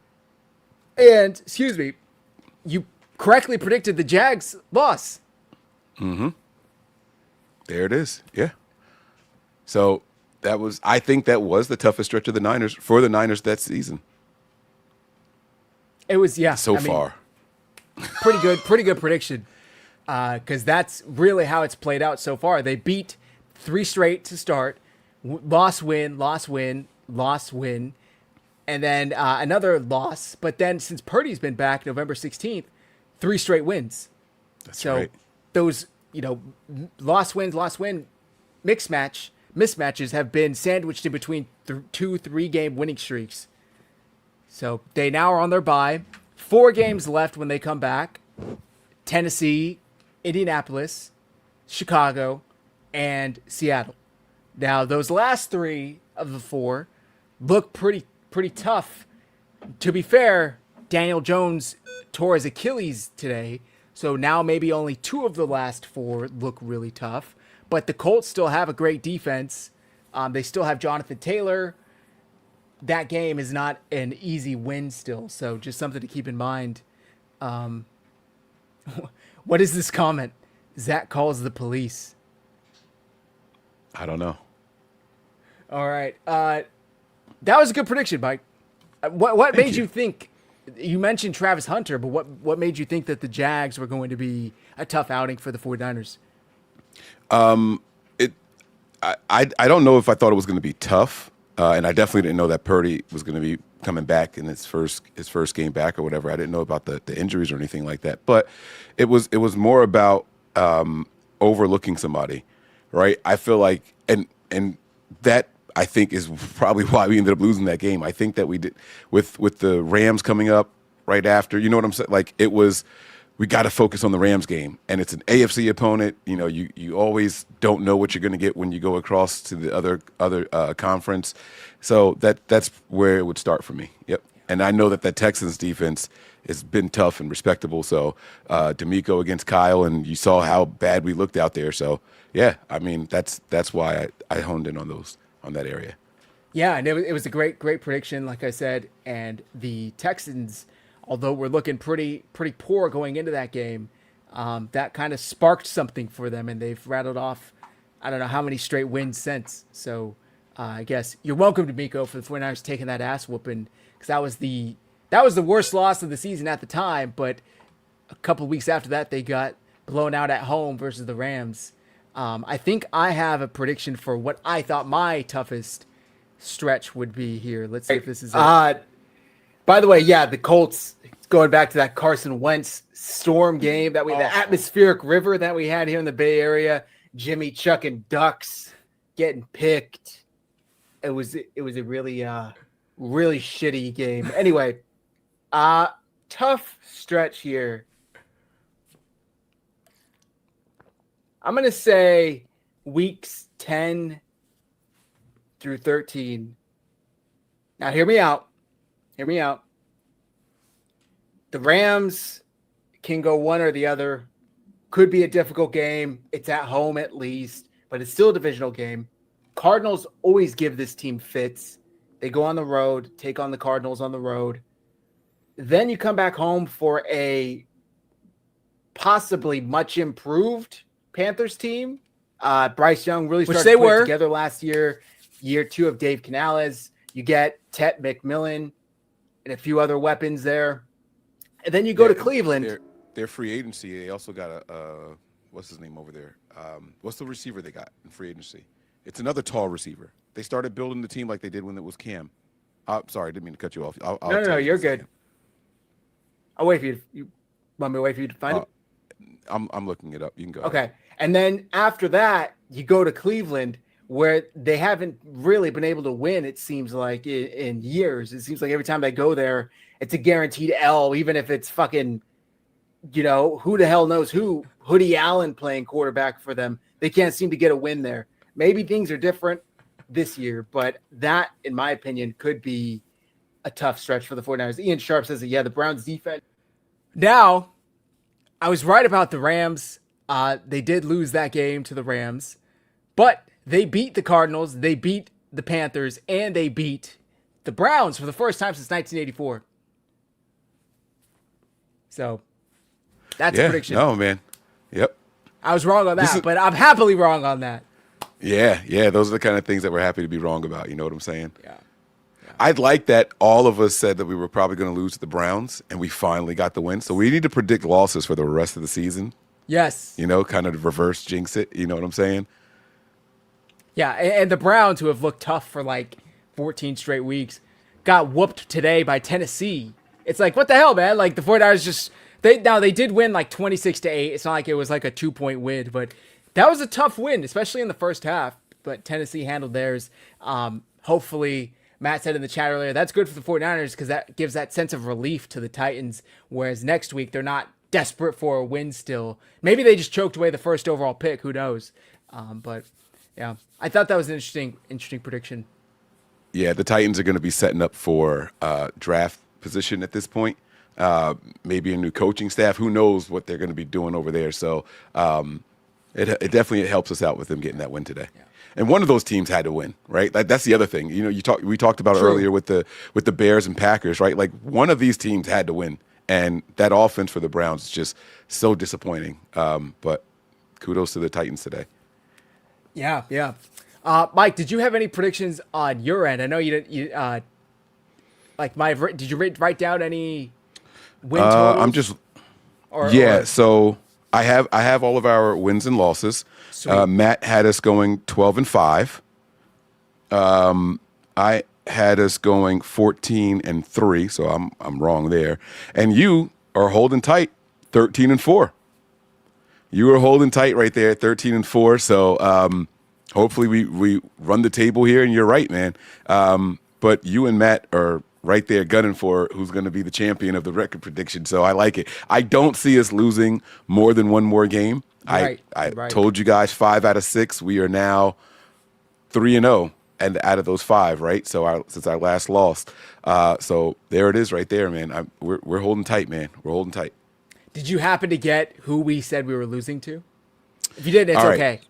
And, excuse me, you correctly predicted the Jags loss. There it is. Yeah. So I think that was the toughest stretch of the Niners for the Niners that season. It was, yeah. So far. Pretty good prediction. Because that's really how it's played out so far. They beat 3 straight to start. Loss, win, and then another loss. But then since Purdy's been back November 16th, 3 straight wins. That's right. Those, loss, win, mismatches have been sandwiched in between 2-3 game winning streaks. So they now are on their bye. 4 games left when they come back. Tennessee, Indianapolis, Chicago, and Seattle. Now, those last 3 of the 4 look pretty tough. To be fair, Daniel Jones tore his Achilles today, so now maybe only 2 of the last 4 look really tough. But the Colts still have a great defense. They still have Jonathan Taylor. That game is not an easy win still, so just something to keep in mind. What is this comment? Zach calls the police. I don't know. All right. That was a good prediction, Mike. What made you think? You mentioned Travis Hunter, but what made you think that the Jags were going to be a tough outing for the 49ers? I don't know if I thought it was going to be tough, and I definitely didn't know that Purdy was going to be coming back in his first game back or whatever. I didn't know about the injuries or anything like that. But it was more about overlooking somebody, right? I feel like and that I think is probably why we ended up losing that game. I think that we did with the Rams coming up right after. You know what I'm saying? Like it was we got to focus on the Rams game, and it's an AFC opponent. You know, you always don't know what you're going to get when you go across to the other conference. So that's where it would start for me. Yep. And I know that Texans defense has been tough and respectable. So D'Amico against Kyle, and you saw how bad we looked out there. So yeah, I mean that's why I honed in on that area. Yeah, and it was a great prediction, like I said. And the Texans, although we're looking pretty poor going into that game, that kind of sparked something for them, and they've rattled off I don't know how many straight wins since. So I guess you're welcome, D'Amico, for the 49ers taking that ass whooping, because that was the worst loss of the season at the time. But a couple of weeks after that, they got blown out at home versus the Rams. I think I have a prediction for what I thought my toughest stretch would be here. Let's see if this is it. By the way, yeah, the Colts, going back to that Carson Wentz storm game the atmospheric river that we had here in the Bay Area, Jimmy chucking ducks, getting picked. It was a really really shitty game. Anyway, tough stretch here. I'm going to say weeks 10 through 13. Now, hear me out. The Rams can go one or the other. Could be a difficult game. It's at home at least, but it's still a divisional game. Cardinals always give this team fits. They go on the road, take on the Cardinals on the road. Then you come back home for a possibly much improved Panthers team. Bryce Young really started to put it together last year. Year 2 of Dave Canales. You get Tet McMillan and a few other weapons there. And then you go to Cleveland. Their free agency, they also got a what's his name over there? What's the receiver they got in free agency? It's another tall receiver. They started building the team like they did when it was Cam. Sorry, I didn't mean to cut you off. No, you're good. I'll wait for you. You want me to wait for you to find it? I'm looking it up. You can go. Okay. Ahead. And then after that, you go to Cleveland, where they haven't really been able to win, it seems like, in years. It seems like every time they go there, it's a guaranteed L, even if it's fucking, who the hell knows who, Hoodie Allen playing quarterback for them. They can't seem to get a win there. Maybe things are different this year, but that, in my opinion, could be a tough stretch for the 49ers. Ian Sharp says that, yeah, the Browns defense. Now, I was right about the Rams. They did lose that game to the Rams, but they beat the Cardinals, they beat the Panthers, and they beat the Browns for the first time since 1984. So that's a prediction. No, man. Yep. I was wrong on that, but I'm happily wrong on that. Yeah. Those are the kind of things that we're happy to be wrong about. You know what I'm saying? Yeah. I'd like that all of us said that we were probably going to lose to the Browns, and we finally got the win. So we need to predict losses for the rest of the season. Yes. Kind of reverse jinx it. You know what I'm saying? Yeah, and the Browns, who have looked tough for like 14 straight weeks, got whooped today by Tennessee. It's like, what the hell, man? Like, the 49ers they did win like 26-8. It's not like it was like a 2-point win, but that was a tough win, especially in the first half. But Tennessee handled theirs. Hopefully, Matt said in the chat earlier, that's good for the 49ers because that gives that sense of relief to the Titans, whereas next week they're not desperate for a win still. Maybe they just choked away the first overall pick. Who knows? But yeah, I thought that was an interesting prediction. Yeah, the Titans are going to be setting up for draft position at this point. Maybe a new coaching staff. Who knows what they're going to be doing over there? So it definitely helps us out with them getting that win today. Yeah. And one of those teams had to win, right? Like, that's the other thing. We talked about it earlier with the Bears and Packers, right? Like, one of these teams had to win, and that offense for the Browns is just so disappointing. But kudos to the Titans today. Yeah. Mike, did you have any predictions on your end? I know you didn't. Did you write down any win totals? I'm just. So I have all of our wins and losses. Matt had us going 12-5. I had us going 14-3, so I'm wrong there. And you are holding tight, 13-4. You are holding tight right there, 13-4. So hopefully we run the table here, and you're right, man. But you and Matt are right there gunning for who's going to be the champion of the record prediction. So I like it. I don't see us losing more than one more game. Right, I right. told you guys 5 out of 6. We are now 3-0, and out of those 5, right? So since our last loss, so there it is, right there, man. We're holding tight, man. We're holding tight. Did you happen to get who we said we were losing to? If you didn't, it's All right. okay.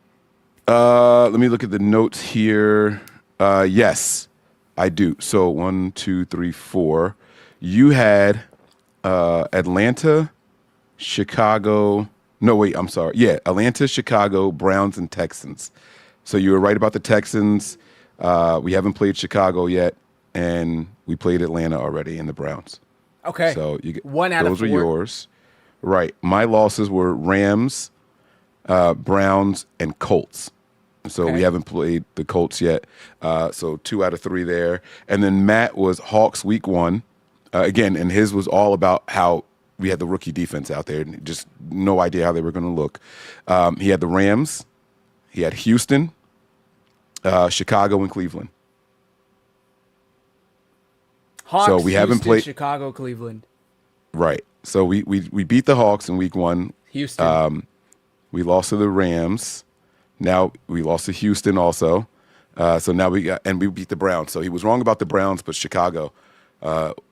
Let me look at the notes here. Yes, I do. So 1, 2, 3, 4. You had Atlanta, Chicago. No, wait, I'm sorry. Yeah, Atlanta, Chicago, Browns, and Texans. So you were right about the Texans. We haven't played Chicago yet, and we played Atlanta already and the Browns. Okay. So you get 1 out of 4. those are yours. Right. My losses were Rams, Browns, and Colts. So Okay. we haven't played the Colts yet. So 2 out of 3 there. And then Matt was Hawks week 1. Again, and his was all about how we had the rookie defense out there and just no idea how they were going to look. He had the Rams. He had Houston, Chicago, and Cleveland. Hawks, so we haven't Houston, played- Chicago, Cleveland, Right. So we beat the Hawks in week 1. Houston. We lost to the Rams. Now we lost to Houston also. So now we beat the Browns. So he was wrong about the Browns, but Chicago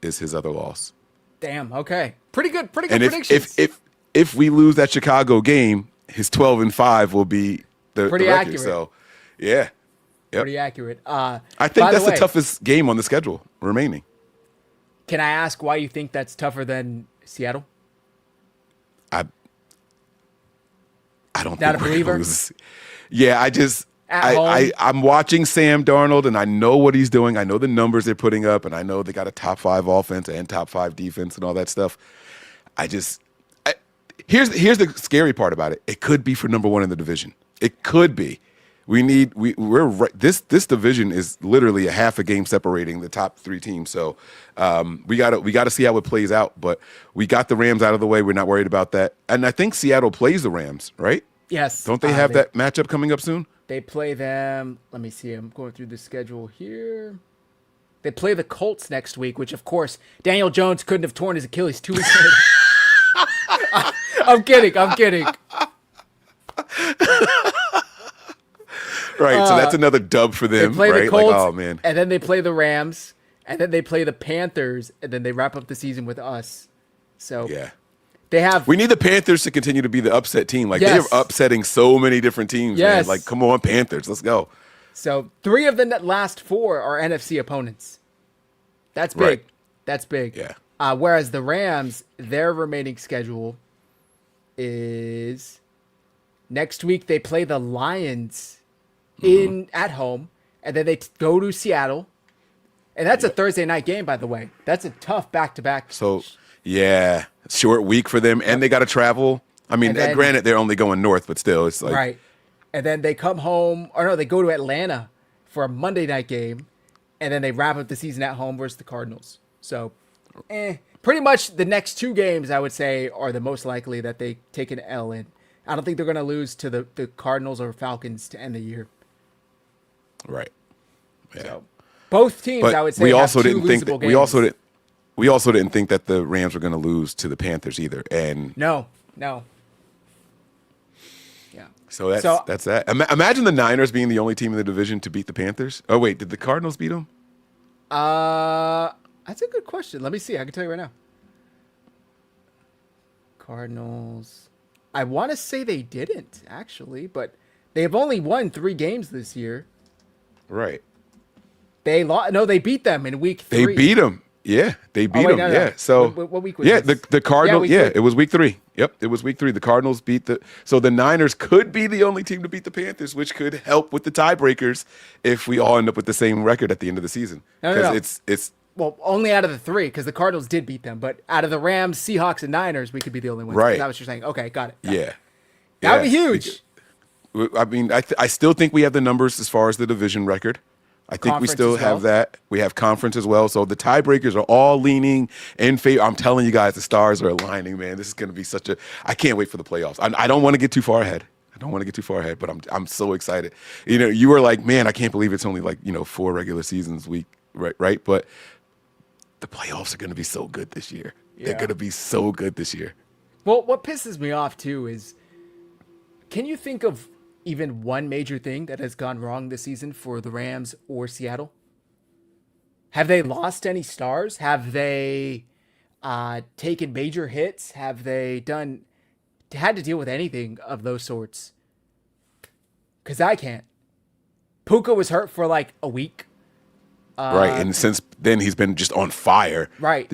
is his other loss. Damn. Okay. Pretty good. Pretty And good predictions. if we lose that Chicago game, his 12-5 will be the Pretty record. accurate. So yeah, yep. Pretty accurate. I by think that's way, the toughest game on the schedule remaining. Can I ask why you think that's tougher than Seattle? I don't Not think a we're believer? gonna lose. Yeah, At home? I'm watching Sam Darnold, and I know what he's doing. I know the numbers they're putting up, and I know they got a top 5 offense and top 5 defense and all that stuff. Here's the scary part about it. It could be for number 1 in the division. It could be. We're right. This division is literally a half a game separating the top 3 teams. So we gotta see how it plays out. But we got the Rams out of the way. We're not worried about that. And I think Seattle plays the Rams, right? Yes. Don't they have that matchup coming up soon? They play them. Let me see. I'm going through the schedule here. They play the Colts next week, which, of course, Daniel Jones couldn't have torn his Achilles 2 weeks later. I'm kidding. Right. So that's another dub for They them, play right? the Colts, like, oh man. and then they play the Rams, and then they play the Panthers, and then they wrap up the season with us. So Yeah. they have. We need the Panthers to continue to be the upset team. Like Yes. they're upsetting so many different teams, Yes. man. Like, come on, Panthers, let's go. So 3 of the last 4 are NFC opponents. That's big. Right. That's big. Yeah. Whereas the Rams, their remaining schedule is next week they play the Lions at home, and then they go to Seattle. And that's a Thursday night game, by the way. That's a tough back-to-back. So yeah, short week for them, and they got to travel. I mean, And then- granted, they're only going north, but still, it's like Right. And then they come home, or no, they go to Atlanta for a Monday night game, and then they wrap up the season at home versus the Cardinals. So, pretty much the next 2 games, I would say, are the most likely that they take an L in. I don't think they're going to lose to the Cardinals or Falcons to end the year. right. Yeah. So, both teams, But I would say, we have also 2 didn't think losable that, games. we also didn't think that the Rams were going to lose to the Panthers either, and No. Yeah. so that's that. Imagine the Niners being the only team in the division to beat the Panthers. Oh wait, did the Cardinals beat them? That's a good question. Let me see. I can tell you right now. Cardinals. I want to say they didn't, actually, but they have only won 3 games this year. Right. They No, they beat them in week 3. They beat them. Yeah, they beat wait, them. no. Yeah. So What week was yeah, this? the Cardinals. week Yeah, 3. it was week 3. Yep, it was week 3. The Cardinals beat so the Niners could be the only team to beat the Panthers, which could help with the tiebreakers if we all end up with the same record at the end of the season. No. It's Well, only out of the 3, because the Cardinals did beat them. But out of the Rams, Seahawks, and Niners, we could be the only ones. Right. Is that what you're saying? Okay, got it. yeah. That would be Yeah. huge. I mean, I still think we have the numbers as far as the division record. I think we Conference still as well. have that. We have conference as well. So the tiebreakers are all leaning in favor. I'm telling you guys, the stars are aligning, man. This is going to be I can't wait for the playoffs. I don't want to get too far ahead. But I'm so excited. You know, you were like, man, I can't believe it's only like, 4 regular seasons week, right? But the playoffs are going to be so good this year. Yeah. They're going to be so good this year. Well, what pisses me off too is, can you think of even one major thing that has gone wrong this season for the Rams or Seattle? Have they lost any stars? Have they taken major hits? Have they had to deal with anything of those sorts? Because I can't. Puka was hurt for like a week. Right, and since then he's been just on fire. Right.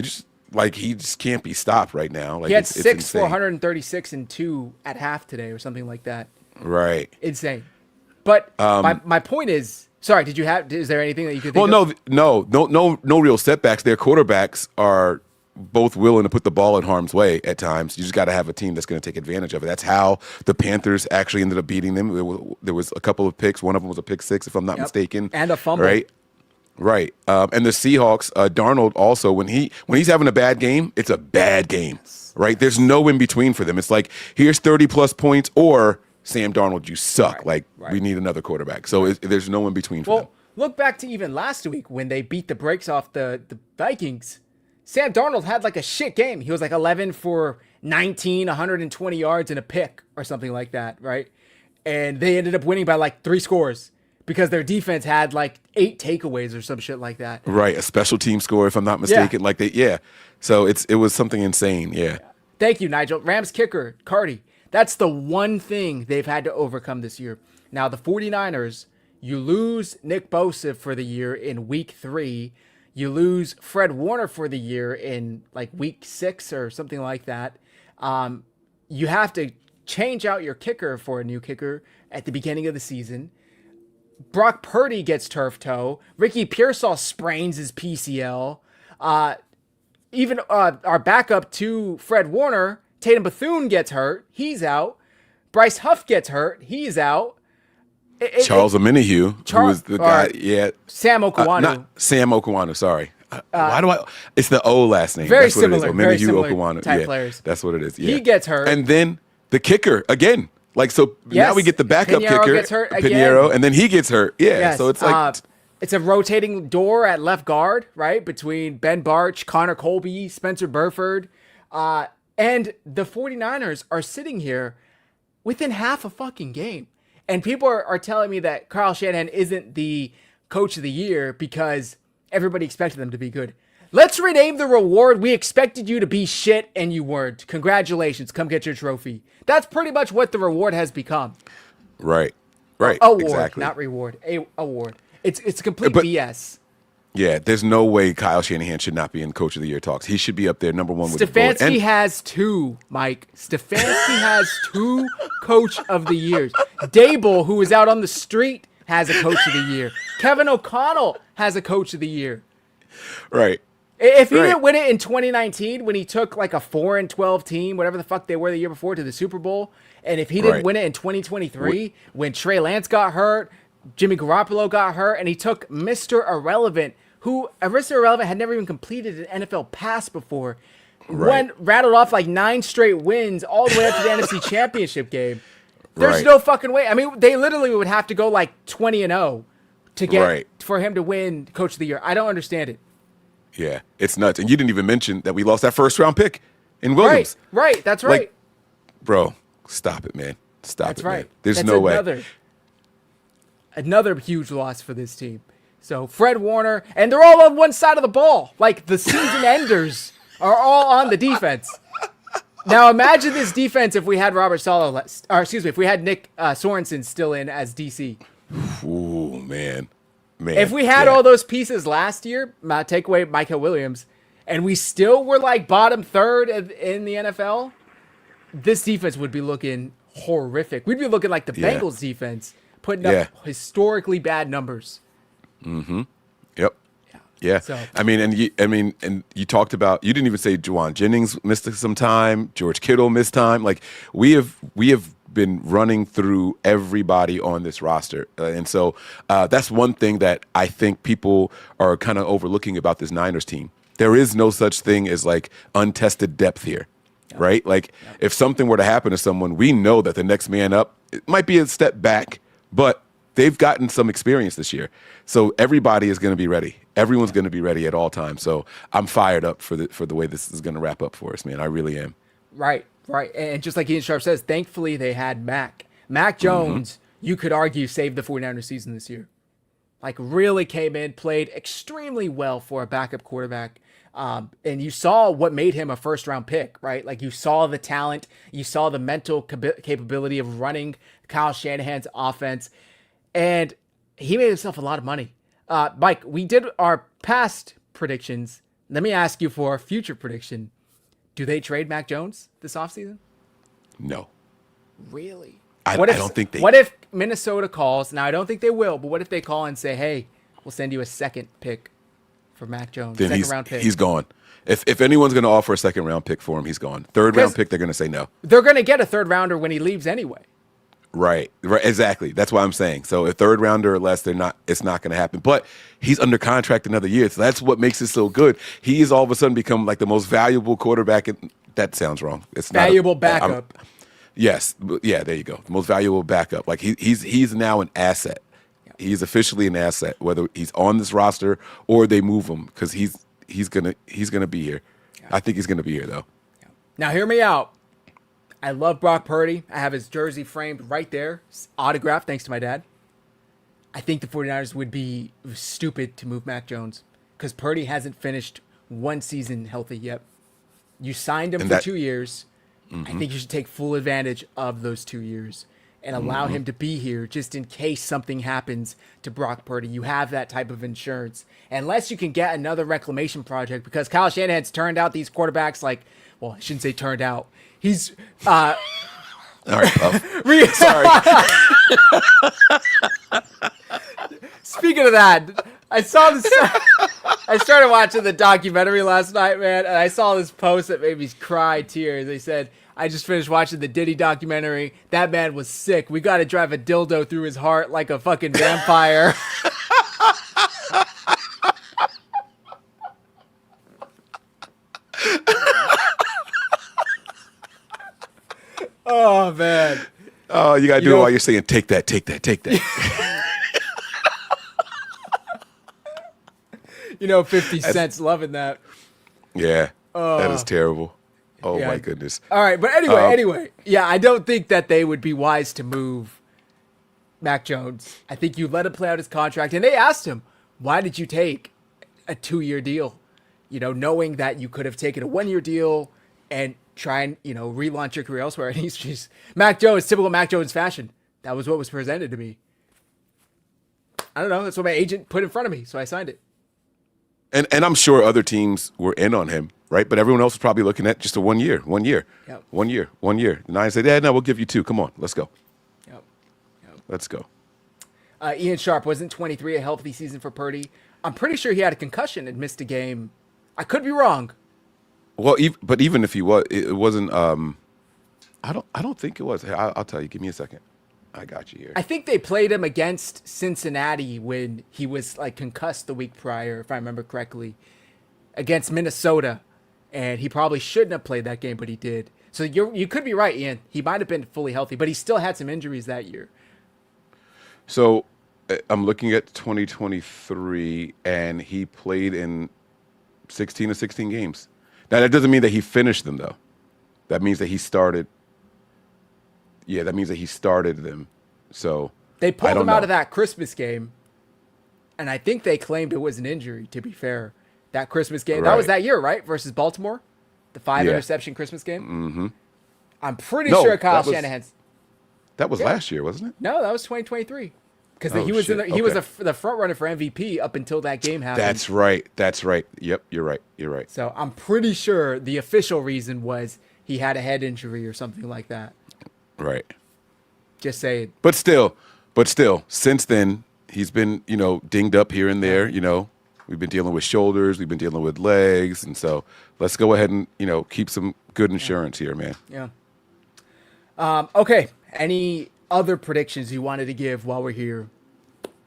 He just can't be stopped right now. Like He had it's 6 insane. for 136 and 2 at half today or something like that. Right. Insane. But my point is, sorry, is there anything that you could think of? No real setbacks. Their quarterbacks are both willing to put the ball in harm's way at times. You just got to have a team that's going to take advantage of it. That's how the Panthers actually ended up beating them. There was a couple of picks. One of them was a pick six, if I'm not mistaken. And a fumble. Right. And the Seahawks, Darnold also, when he's having a bad game, it's a bad game, right? There's no in between for them. It's like, here's 30-plus points, or Sam Darnold, you suck. Right. We need another quarterback. So there's no in between for them. Look back to even last week when they beat the brakes off the Vikings. Sam Darnold had like a shit game. He was like 11 for 19, 120 yards and a pick or something like that, right? And they ended up winning by like 3 scores because their defense had like 8 takeaways or some shit like that. Right, a special team score, if I'm not mistaken. So it was something insane, yeah. Thank you, Nigel. Rams kicker, Cardi. That's the one thing they've had to overcome this year. Now, the 49ers, you lose Nick Bosa for the year in week 3. You lose Fred Warner for the year in like week 6 or something like that. You have to change out your kicker for a new kicker at the beginning of the season. Brock Purdy gets turf toe. Ricky Pearsall sprains his PCL. Even our backup to Fred Warner, Tatum Bethune, gets hurt. He's out. Bryce Huff gets hurt. He's out. Charles Omenihu, who was the guy, Sam Okwanu. Not Sam Okwanu, sorry. Why do I? It's the O last name. Very That's similar. What it is. Very Omenihu similar Okwanu. type players. That's what it is. Yeah. He gets hurt. And then the kicker again. Now we get the backup Pinheiro kicker, gets hurt Pinheiro, again. and then he gets hurt. Yeah. Yes. So it's like it's a rotating door at left guard, right? Between Ben Barch, Connor Colby, Spencer Burford. And the 49ers are sitting here within half a fucking game. And people are telling me that Kyle Shanahan isn't the coach of the year because everybody expected them to be good. Let's rename the reward. We expected you to be shit and you weren't. Congratulations. Come get your trophy. That's pretty much what the reward has become. Right. Award, exactly. not reward. Award. It's complete BS. Yeah, there's no way Kyle Shanahan should not be in Coach of the Year talks. He should be up there, number one with the bullet. Stefanski has 2, Mike. Stefanski has 2 Coach of the Years. Dable, who is out on the street, has a Coach of the Year. Kevin O'Connell has a Coach of the Year. Right. If he didn't win it in 2019 when he took like a 4-12 team, whatever the fuck they were the year before, to the Super Bowl, and if he didn't win it in 2023 when Trey Lance got hurt, Jimmy Garoppolo got hurt, and he took Mr. Irrelevant, who Mr. Irrelevant had never even completed an NFL pass before, rattled off like 9 straight wins all the way up to the NFC Championship game. There's no fucking way. I mean, they literally would have to go like 20-0 to get for him to win Coach of the Year. I don't understand it. Yeah, it's nuts. And you didn't even mention that we lost that first-round pick in Williams. Right, that's right. Like, bro, stop it, man. Stop it, right. man. There's That's no way. Another huge loss for this team. So Fred Warner, and they're all on one side of the ball. Like the season enders are all on the defense. Now imagine this defense if we had if we had Nick Sorensen still in as DC. Ooh, man. If we had all those pieces last year, take away Michael Williams, and we still were like bottom third in the NFL, this defense would be looking horrific. We'd be looking like the Bengals defense, putting up historically bad numbers. Mm-hmm. Yep. Yeah. So, and you talked about, you didn't even say Juwan Jennings missed some time, George Kittle missed time. Like we have been running through everybody on this roster. And so that's one thing that I think people are kind of overlooking about this Niners team. There is no such thing as like untested depth here, right? Like if something were to happen to someone, we know that the next man up, it might be a step back, but they've gotten some experience this year. So everybody is going to be ready. Everyone's going to be ready at all times. So I'm fired up for the way this is going to wrap up for us, man. I really am. Right. And just like Ian Sharp says, thankfully they had Mac. Mac Jones, you could argue, saved the 49ers season this year. Like, really came in, played extremely well for a backup quarterback. And you saw what made him a first-round pick, right? Like, you saw the talent. You saw the mental capability of running Kyle Shanahan's offense. And he made himself a lot of money. Mike, we did our past predictions. Let me ask you for a future prediction. Do they trade Mac Jones this offseason? No. Really? I don't think they... What if Minnesota calls? Now, I don't think they will, but what if they call and say, hey, we'll send you a second pick for Mac Jones, then second-round pick? He's gone. If anyone's going to offer a second-round pick for him, he's gone. Third-round pick, they're going to say no. They're going to get a third-rounder when he leaves anyway. Right, exactly. That's what I'm saying. So a third rounder or less, it's not going to happen. But he's under contract another year, so that's what makes it so good. He has all of a sudden become like the most valuable quarterback. That sounds wrong. It's valuable backup. Yes, yeah, there you go. Most valuable backup. Like he's now an asset. Yeah. He's officially an asset, whether he's on this roster or they move him, because he's gonna be here. Yeah. I think he's gonna be here though. Yeah. Now hear me out. I love Brock Purdy. I have his jersey framed right there, autographed, thanks to my dad. I think the 49ers would be stupid to move Mac Jones because Purdy hasn't finished one season healthy yet. You signed him for 2 years. I think you should take full advantage of those 2 years and allow him to be here just in case something happens to Brock Purdy. You have that type of insurance. Unless you can get another reclamation project, because Kyle Shanahan's turned out these quarterbacks like, well, I shouldn't say turned out. He's all right, Puff. Sorry. Speaking of that, I saw this. I started watching the documentary last night, man, and I saw this post that made me cry tears. They said, I just finished watching the Diddy documentary. That man was sick. We got to drive a dildo through his heart like a fucking vampire. Oh, man. Oh, you got to do it while you're saying, take that, take that, take that. 50 Cent's loving that. Yeah, that is terrible. Oh, yeah. My goodness. All right, but anyway. Yeah, I don't think that they would be wise to move Mac Jones. I think you let him play out his contract. And they asked him, why did you take a 2-year deal? Knowing that you could have taken a 1-year deal and try and, relaunch your career elsewhere. And he's just, Mac Jones, typical Mac Jones fashion. That was what was presented to me. I don't know. That's what my agent put in front of me. So I signed it. And I'm sure other teams were in on him, right? But everyone else was probably looking at just a 1 year. Yep. 1 year. The Niners said, yeah, no, we'll give you 2. Come on, let's go. Yep. Let's go. Ian Sharp, wasn't 23 a healthy season for Purdy? I'm pretty sure he had a concussion and missed a game. I could be wrong. Well, but even if he was, it wasn't. I don't think it was. I'll tell you. Give me a second. I got you here. I think they played him against Cincinnati when he was like concussed the week prior, if I remember correctly, against Minnesota, and he probably shouldn't have played that game, but he did. So you could be right, Ian. He might have been fully healthy, but he still had some injuries that year. So I'm looking at 2023, and he played in 16 of 16 games. Now, that doesn't mean that he finished them, though. That means that he started. Yeah, that means that he started them. So they pulled him out of that Christmas game, and I think they claimed it was an injury, to be fair. That Christmas game. Right. That was that year, right? Versus Baltimore? The 5-interception Christmas game? Mm-hmm. I'm pretty sure Kyle Shanahan's. That was last year, wasn't it? No, that was 2023. Because he was the front runner for MVP up until that game happened. That's right. Yep, you're right. So I'm pretty sure the official reason was he had a head injury or something like that. Right. Just saying. But still, since then, he's been, dinged up here and there. We've been dealing with shoulders, we've been dealing with legs, and so let's go ahead and, keep some good insurance here, man. Yeah. Okay. Any other predictions you wanted to give while we're here?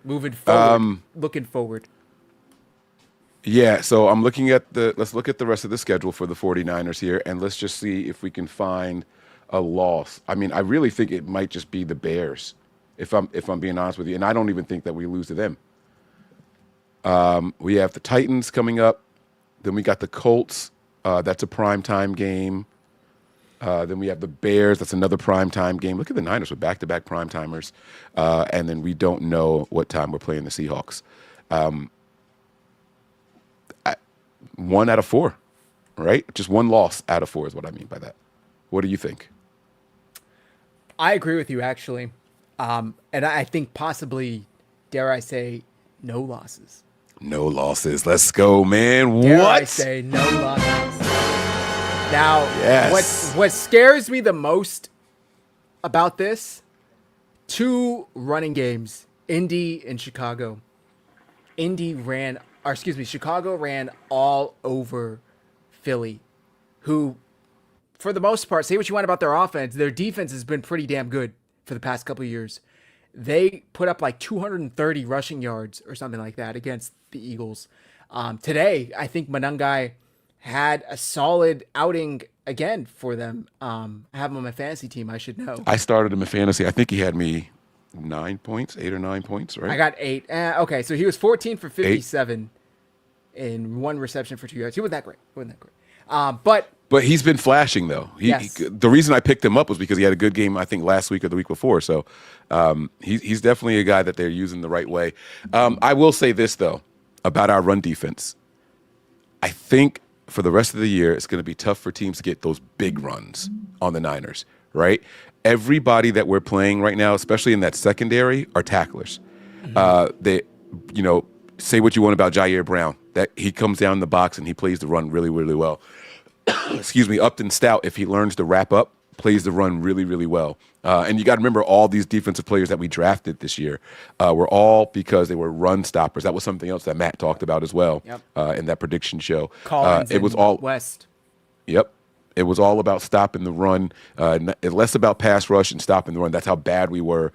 Moving forward, looking forward. Yeah, so I'm looking at let's look at the rest of the schedule for the 49ers here, and let's just see if we can find a loss. I mean, I really think it might just be the Bears. if I'm being honest with you, and I don't even think that we lose to them. We have the Titans coming up. Then we got the Colts. That's a primetime game. Then we have the Bears. That's another primetime game. Look at the Niners with back-to-back primetimers. And then we don't know what time we're playing the Seahawks. 1 out of 4, right? Just one loss out of 4 is what I mean by that. What do you think? I agree with you, actually. And I think possibly, dare I say, no losses. No losses. Let's go, man. Dare what? I say no losses. Now, Yes. what scares me the most about this, 2 running games, Indy and Chicago. Chicago ran all over Philly, who, for the most part, say what you want about their offense, their defense has been pretty damn good for the past couple of years. They put up like 230 rushing yards or something like that against the Eagles. Today, I think Monangai had a solid outing again for them. I have him on my fantasy team. I should know. I started him in fantasy. I think he had me 9 points, 8 or 9 points, right? I got 8. Okay, so he was 14 for 57 in 1 reception for 2 yards. He wasn't that great. But he's been flashing, though. Yes. The reason I picked him up was because he had a good game, I think, last week or the week before. So he's definitely a guy that they're using the right way. I will say this, though, about our run defense. I think for the rest of the year, it's going to be tough for teams to get those big runs on the Niners, right? Everybody that we're playing right now, especially in that secondary, are tacklers. They, say what you want about Jair Brown, that he comes down the box and he plays the run really, really well. Excuse me, Upton Stout, if he learns to wrap up, plays the run really, really well. And you got to remember all these defensive players that we drafted this year were all because they were run stoppers. That was something else that Matt talked about as well in that prediction show. Collins it was all West. Yep. It was all about stopping the run, less about pass rush and stopping the run. That's how bad we were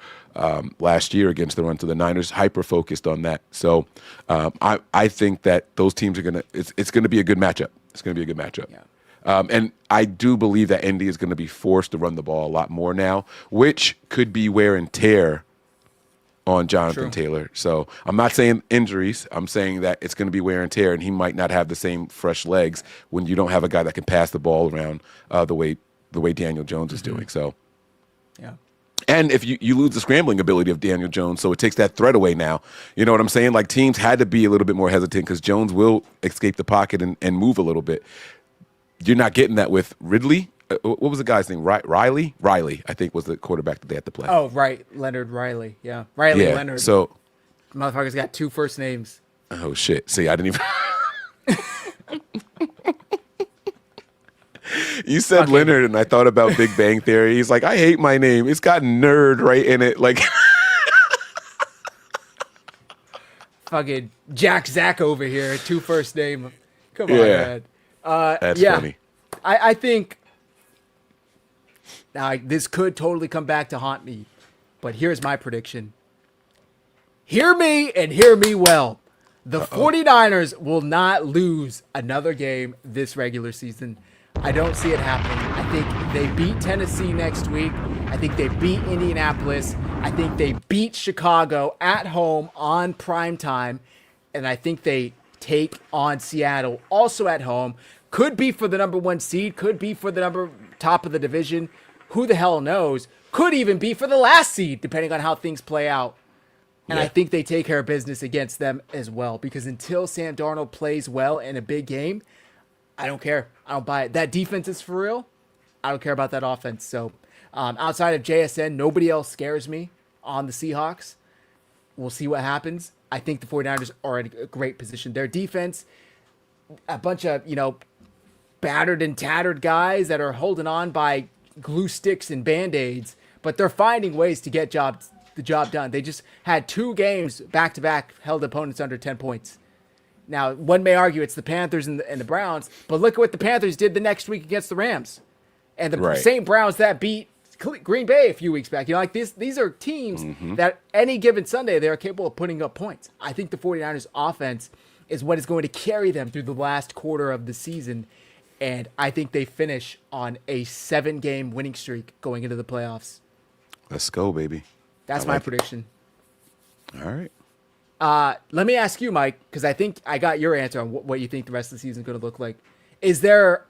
last year against the run. So the Niners hyper-focused on that. So I think that those teams are going to – it's going to be a good matchup. It's going to be a good matchup. Yeah. And I do believe that Indy is going to be forced to run the ball a lot more now, which could be wear and tear on Jonathan Taylor. So I'm not saying injuries. I'm saying that it's going to be wear and tear, and he might not have the same fresh legs when you don't have a guy that can pass the ball around the way Daniel Jones is doing. So, yeah. And if you lose the scrambling ability of Daniel Jones, so it takes that threat away now. You know what I'm saying? Like, teams had to be a little bit more hesitant because Jones will escape the pocket and move a little bit. You're not getting that with Ridley. What was the guy's name? Riley? Riley, I think, was the quarterback that they had to play. Oh, right. Leonard Riley. Yeah. Leonard. So, motherfucker's got 2 first names. Oh, shit. See, I didn't even. You said Leonard, and I thought about Big Bang Theory. He's like, I hate my name. It's got nerd right in it. Like, fucking Jack Zach over here. 2 first name. Come on, Yeah. man. that's yeah. funny. I think now this could totally come back to haunt me, but here's my prediction. Hear me and hear me well. The 49ers will not lose another game this regular season. I don't see it happening. I think they beat Tennessee next week. I think they beat Indianapolis. I think they beat Chicago at home on prime time. And I think they take on Seattle also at home. Could be for the number 1 seed. Could be for the top of the division. Who the hell knows? Could even be for the last seed, depending on how things play out. And I think they take care of business against them as well. Because until Sam Darnold plays well in a big game, I don't care. I don't buy it. That defense is for real. I don't care about that offense. So outside of JSN, nobody else scares me on the Seahawks. We'll see what happens. I think the 49ers are in a great position. Their defense, a bunch of, battered and tattered guys that are holding on by glue sticks and Band-Aids, but they're finding ways to get the job done. They just had 2 games back-to-back held opponents under 10 points. Now, one may argue it's the Panthers and the Browns, but look at what the Panthers did the next week against the Rams. And the same Browns that beat Green Bay a few weeks back. These are teams that any given Sunday, they are capable of putting up points. I think the 49ers offense is what is going to carry them through the last quarter of the season. And I think they finish on a 7-game winning streak going into the playoffs. Let's go, baby. That's my prediction. All right. Let me ask you, Mike, because I think I got your answer on what you think the rest of the season is going to look like. Is there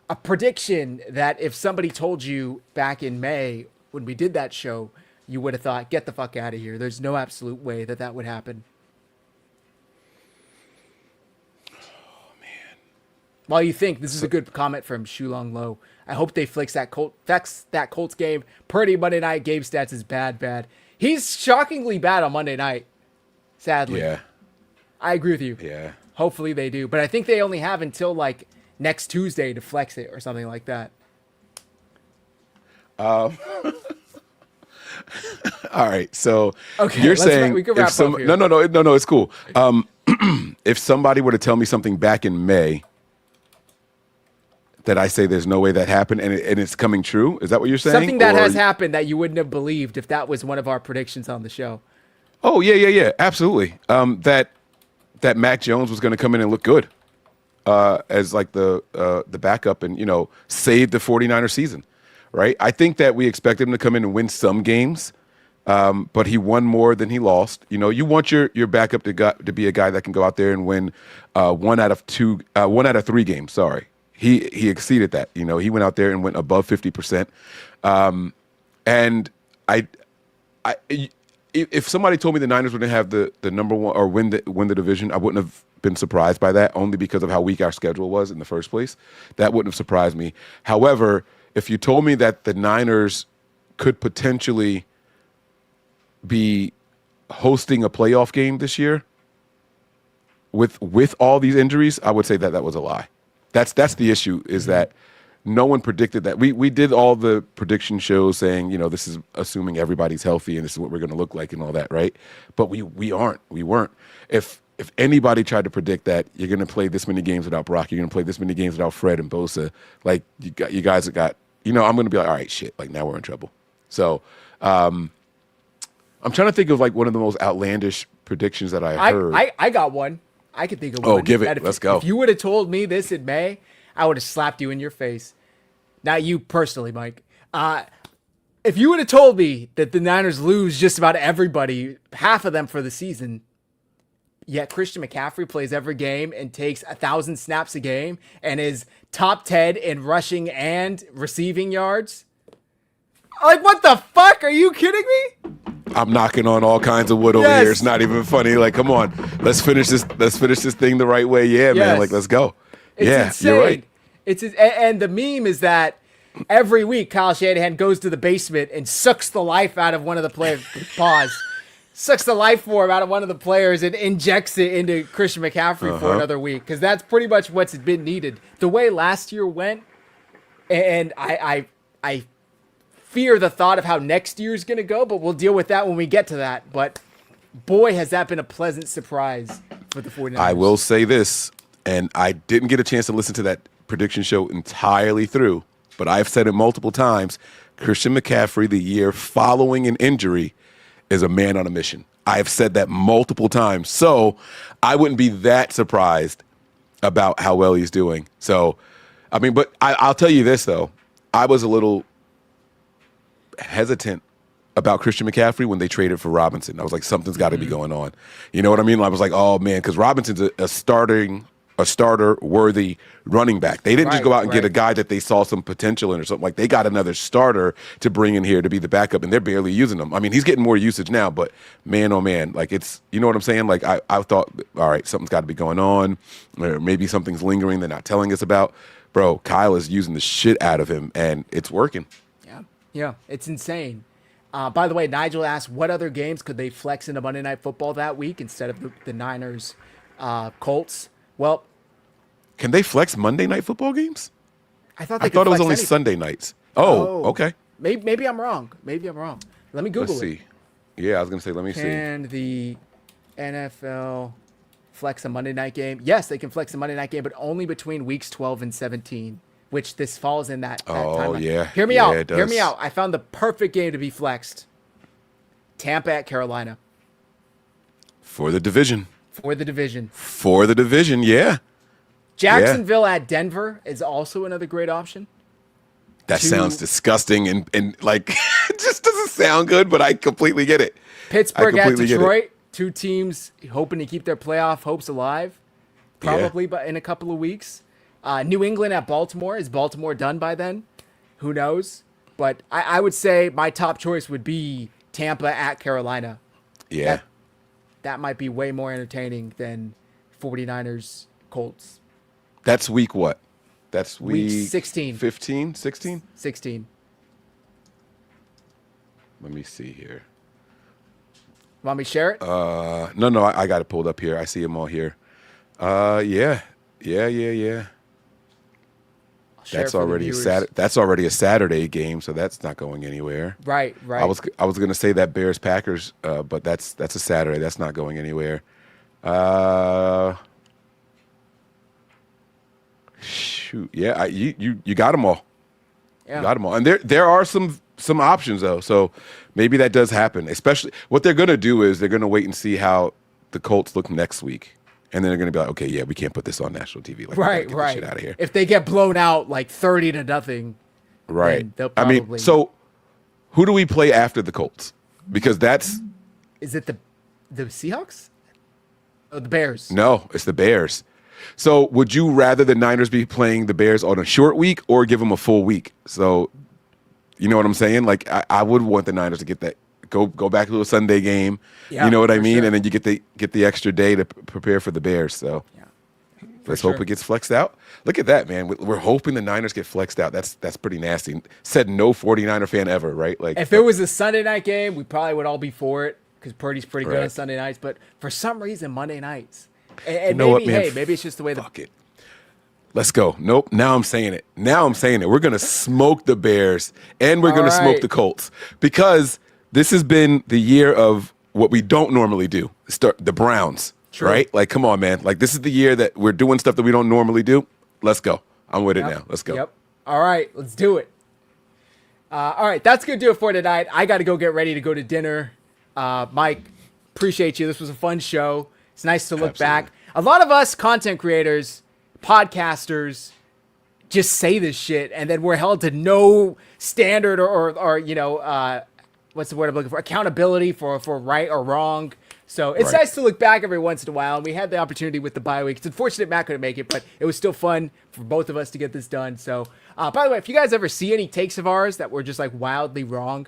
a prediction that if somebody told you back in May when we did that show, you would have thought, get the fuck out of here? There's no absolute way that would happen. While you think, this is a good comment from Shulong Low. I hope they fix that Colts game. Purdy Monday night game stats is bad. He's shockingly bad on Monday night. Sadly. Yeah. I agree with you. Yeah. Hopefully they do. But I think they only have until like next Tuesday to flex it or something like that. All right. So okay, you're saying we can wrap up here. No, it's cool. If somebody were to tell me something back in May that I say there's no way that happened and it's coming true, is that what you're saying? Something that has happened that you wouldn't have believed if that was one of our predictions on the show. Oh, yeah, absolutely. That Mac Jones was going to come in and look good as like the backup and, save the 49ers season, right? I think that we expected him to come in and win some games, but he won more than he lost. You want your backup to be a guy that can go out there and win one out of 3 games. Sorry. He exceeded that. He went out there and went above 50%. And if somebody told me the Niners were going to have the number one or win the division, I wouldn't have been surprised by that, only because of how weak our schedule was in the first place. That wouldn't have surprised me. However, if you told me that the Niners could potentially be hosting a playoff game this year with all these injuries, I would say that was a lie. That's the issue, is that no one predicted that. We did all the prediction shows saying, this is assuming everybody's healthy and this is what we're going to look like and all that, right? But we aren't. We weren't. If anybody tried to predict that you're going to play this many games without Brock, you're going to play this many games without Fred and Bosa, like you guys have got, I'm going to be like, all right, shit, like now we're in trouble. So I'm trying to think of like one of the most outlandish predictions that I heard. I got one. I could think of one. Oh, give it. Let's go. If you would have told me this in May, I would have slapped you in your face. Not you personally, Mike. If you would have told me that the Niners lose just about everybody, half of them for the season, yet Christian McCaffrey plays every game and takes 1,000 snaps a game and is top 10 in rushing and receiving yards, like, what the fuck? Are you kidding me? I'm knocking on all kinds of wood over here. It's not even funny. Like, come on, let's finish this thing the right way. Yeah, man. Like, let's go. It's insane. You're right. And the meme is that every week Kyle Shanahan goes to the basement and sucks the life out of one of the players. Sucks the life form out of one of the players and injects it into Christian McCaffrey for another week, because that's pretty much what's been needed. The way last year went, and I fear the thought of how next year is going to go, but we'll deal with that when we get to that. But boy, has that been a pleasant surprise for the 49ers. I will say this, and I didn't get a chance to listen to that prediction show entirely through, but I've said it multiple times. Christian McCaffrey, the year following an injury, is a man on a mission. I have said that multiple times. So I wouldn't be that surprised about how well he's doing. So, I mean, but I'll tell you this, though. I was a little hesitant about Christian McCaffrey when they traded for Robinson. I was like, something's got to be going on. You know what I mean? I was like, oh, man, because Robinson's a starter-worthy running back. They didn't just go out and get a guy that they saw some potential in or something. Like, they got another starter to bring in here to be the backup, and they're barely using him. I mean, he's getting more usage now, but man, oh, man, like, it's, you know what I'm saying? Like, I thought, all right, something's got to be going on, or maybe something's lingering they're not telling us about. Bro, Kyle is using the shit out of him, and it's working. Yeah, it's insane. By the way, Nigel asked, what other games could they flex into Monday Night Football that week instead of the Niners Colts? Well, can they flex Monday Night Football games? I thought it was only Sunday nights. Oh, okay. Maybe I'm wrong. Let me Google Let's see. Yeah, I was going to say, let me see. Can the NFL flex a Monday night game? Yes, they can flex a Monday night game, but only between weeks 12 and 17. Which this falls in that timeline. Oh, yeah. Hear me out. I found the perfect game to be flexed. Tampa at Carolina. For the division, yeah. Jacksonville at Denver is also another great option. That sounds disgusting and like, it just doesn't sound good, but I completely get it. Pittsburgh at completely get it. Detroit, two teams hoping to keep their playoff hopes alive, probably, Yeah. but in a couple of weeks. New England at Baltimore. Is Baltimore done by then? Who knows? But I would say my top choice would be Tampa at Carolina. Yeah. That might be way more entertaining than 49ers Colts. That's week what? That's Week week 16. 15, 16? 16. Let me see here. Want me to share it? No, I got it pulled up here. I see them all here. Yeah. I'll share it That's for the already viewers. That's already a Saturday game, so that's not going anywhere. Right. I was gonna say that Bears Packers, but that's a Saturday. That's not going anywhere. Shoot, yeah, you got them all. Yeah. You got them all, and there are some options though. So maybe that does happen. Especially what they're gonna do is they're gonna wait and see how the Colts look next week, and then they're gonna be like, okay, yeah, we can't put this on national TV. Like, we gotta get this shit out of here. If they get blown out like 30-0, Right. then they'll I mean, probably- so who do we play after the Colts? Because that's is it the Seahawks? Oh, the Bears. no, it's the Bears. So would you rather the Niners be playing the Bears on a short week or give them a full week? So you know what I'm saying? Like I would want the Niners to get that go back to a Sunday game. Yeah, you know what I for mean? sure. And then you get the extra day to prepare for the Bears. So Yeah. let's sure. hope it gets flexed out. Look at that, man. We're hoping the Niners get flexed out. That's pretty nasty. Said no 49er fan ever, right? Like If it was a Sunday night game, we probably would all be for it because Purdy's pretty good on Right. Sunday nights. But for some reason, Monday nights. And know what, maybe, man? hey, maybe it's just the way the fuck it. Let's go. Nope. Now I'm saying it. We're going to smoke the Bears and we're All going to smoke right. the Colts because this has been the year of what we don't normally do. Start the Browns, True. right? Like, come on, man. Like, this is the year that we're doing stuff that we don't normally do. Let's go. I'm with it now. Let's go. Yep. All right, let's do it. All right, that's going to do it for tonight. I got to go get ready to go to dinner. Mike, appreciate you. This was a fun show. It's nice to look back. A lot of us content creators, podcasters, just say this shit, and then we're held to no standard or you know, what's the word I'm looking for? Accountability for right or wrong. So it's Right. nice to look back every once in a while. And we had the opportunity with the bye week. It's unfortunate Matt couldn't make it, but it was still fun for both of us to get this done. So, by the way, if you guys ever see any takes of ours that were just like wildly wrong,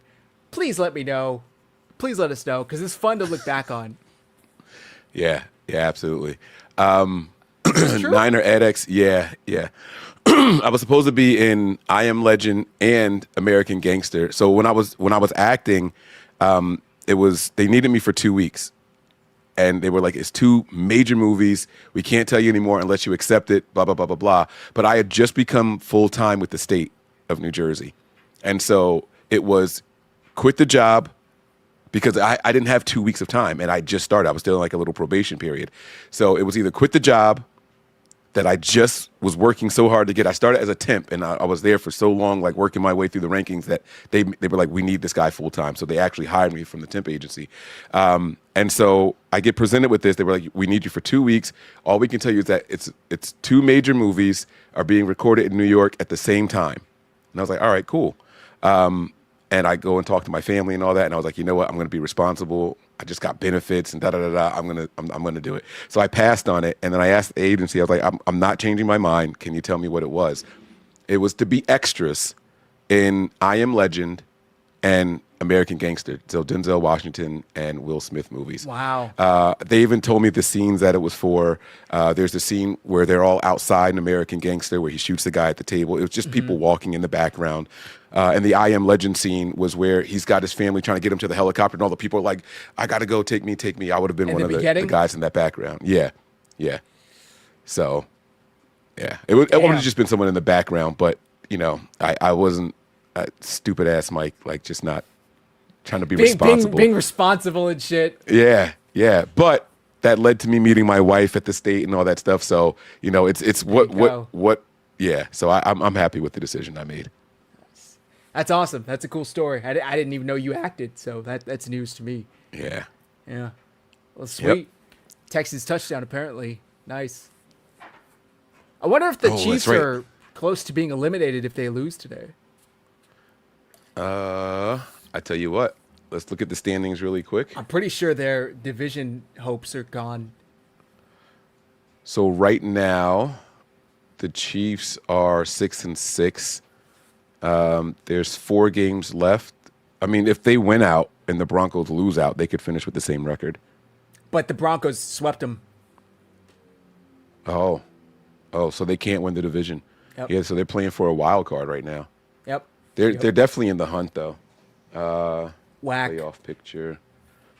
please let me know. Please let us know because it's fun to look back on. Yeah, absolutely. It's true. Niner edX, yeah. I was supposed to be in I Am Legend and American Gangster. So when I was acting, they needed me for 2 weeks. And they were like, it's 2 major movies. We can't tell you anymore unless you accept it, blah, blah, blah, blah, blah. But I had just become full-time with the state of New Jersey. And so it was quit the job because I didn't have 2 weeks of time. And I just started. I was still in like a little probation period. So it was either quit the job that I just was working so hard to get. I started as a temp, and I was there for so long, like working my way through the rankings that they were like, we need this guy full time. So they actually hired me from the temp agency. And so I get presented with this. They were like, we need you for 2 weeks. All we can tell you is that it's 2 major movies are being recorded in New York at the same time. And I was like, all right, cool. And I go and talk to my family and all that. And I was like, you know what? I'm going to be responsible. I just got benefits and da-da-da-da. I'm going to do it. So I passed on it. And then I asked the agency, I was like, I'm not changing my mind. Can you tell me what it was? It was to be extras in I Am Legend and American Gangster. So Denzel Washington and Will Smith movies. Wow. They even told me the scenes that it was for. There's the scene where they're all outside in American Gangster where he shoots the guy at the table. It was just people walking in the background. And the I Am Legend scene was where he's got his family trying to get him to the helicopter, and all the people are like, I got to go, take me. I would have been In one the of the beginning? guys in that background. Yeah. So, yeah. It would have just been someone in the background, but, you know, I wasn't stupid ass Mike, like just not trying to be responsible. Being responsible and shit. Yeah. But that led to me meeting my wife at the state and all that stuff. So, you know, it's what. Yeah. So I'm happy with the decision I made. That's awesome. That's a cool story. I didn't even know you acted, so that's news to me. Yeah. Yeah. Well, sweet. Texas touchdown, apparently. Nice. I wonder if the Oh, Chiefs that's right. are close to being eliminated if they lose today. I tell you what, let's look at the standings really quick. I'm pretty sure their division hopes are gone. So right now, the Chiefs are 6-6. There's 4 games left. I mean, if they win out and the Broncos lose out, they could finish with the same record. But the Broncos swept them. Oh, so they can't win the division. Yep. Yeah, so they're playing for a wild card right now. Yep. They're definitely in the hunt though. Whack. Playoff picture.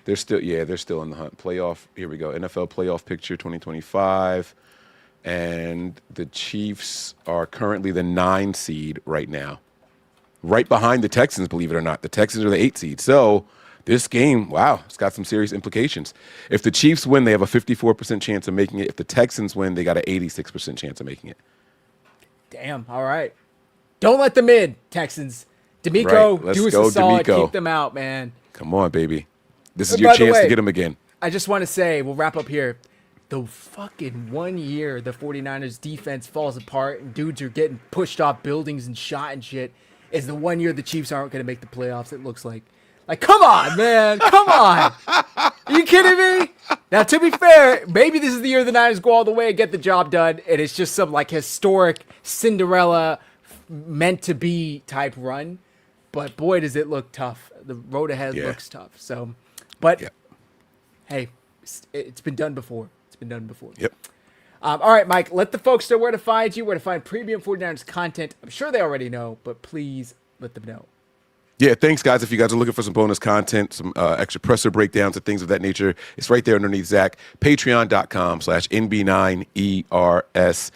They're still in the hunt. Playoff. Here we go. NFL playoff picture 2025, and the Chiefs are currently the 9 seed right now, right behind the Texans. Believe it or not, the Texans are the 8 seed. So this game, wow, it's got some serious implications. If the Chiefs win, they have a 54% chance of making it. If the Texans win, they got an 86% chance of making it. Damn. All right. Don't let them in, Texans. D'Amico, Right. Let's do us go, a solid. D'Amico. Keep them out, man. Come on, baby. This is And your by the chance way, to get them again. I just want to say, we'll wrap up here. The fucking 1 year the 49ers defense falls apart and dudes are getting pushed off buildings and shot and shit is the 1 year the Chiefs aren't going to make the playoffs, it looks like. Like, come on, man. Come on. Are you kidding me? Now, to be fair, maybe this is the year the Niners go all the way and get the job done, and it's just some, like, historic Cinderella meant-to-be type run. But, boy, does it look tough. The road ahead looks tough. So, but, hey, it's been done before. It's been done before. Yep. All right, Mike, let the folks know where to find you, where to find premium 49ers content. I'm sure they already know, but please let them know. Yeah, thanks, guys. If you guys are looking for some bonus content, some extra presser breakdowns and things of that nature, it's right there underneath Zach. Patreon.com/NB9ERS.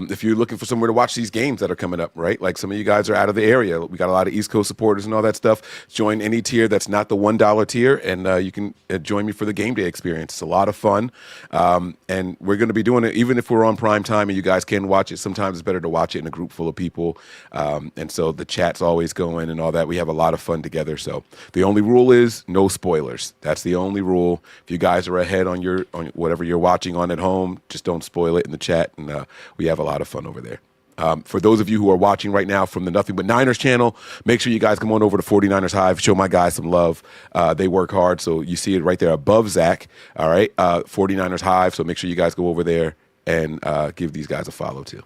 If you're looking for somewhere to watch these games that are coming up, right? Like some of you guys are out of the area. We got a lot of East Coast supporters and all that stuff. Join any tier that's not the $1 tier, and you can join me for the game day experience. It's a lot of fun. And we're going to be doing it even if we're on prime time and you guys can watch it. Sometimes it's better to watch it in a group full of people. And so the chat's always going and all that. We have a lot of fun together. So the only rule is no spoilers. That's the only rule. If you guys are ahead on whatever you're watching on at home, just don't spoil it in the chat. And we have a lot of fun over there. For those of you who are watching right now from the Nothing But Niners channel, make sure you guys come on over to 49ers Hive. Show my guys some love. They work hard. So you see it right there above Zach. All right. 49ers Hive. So make sure you guys go over there and give these guys a follow too.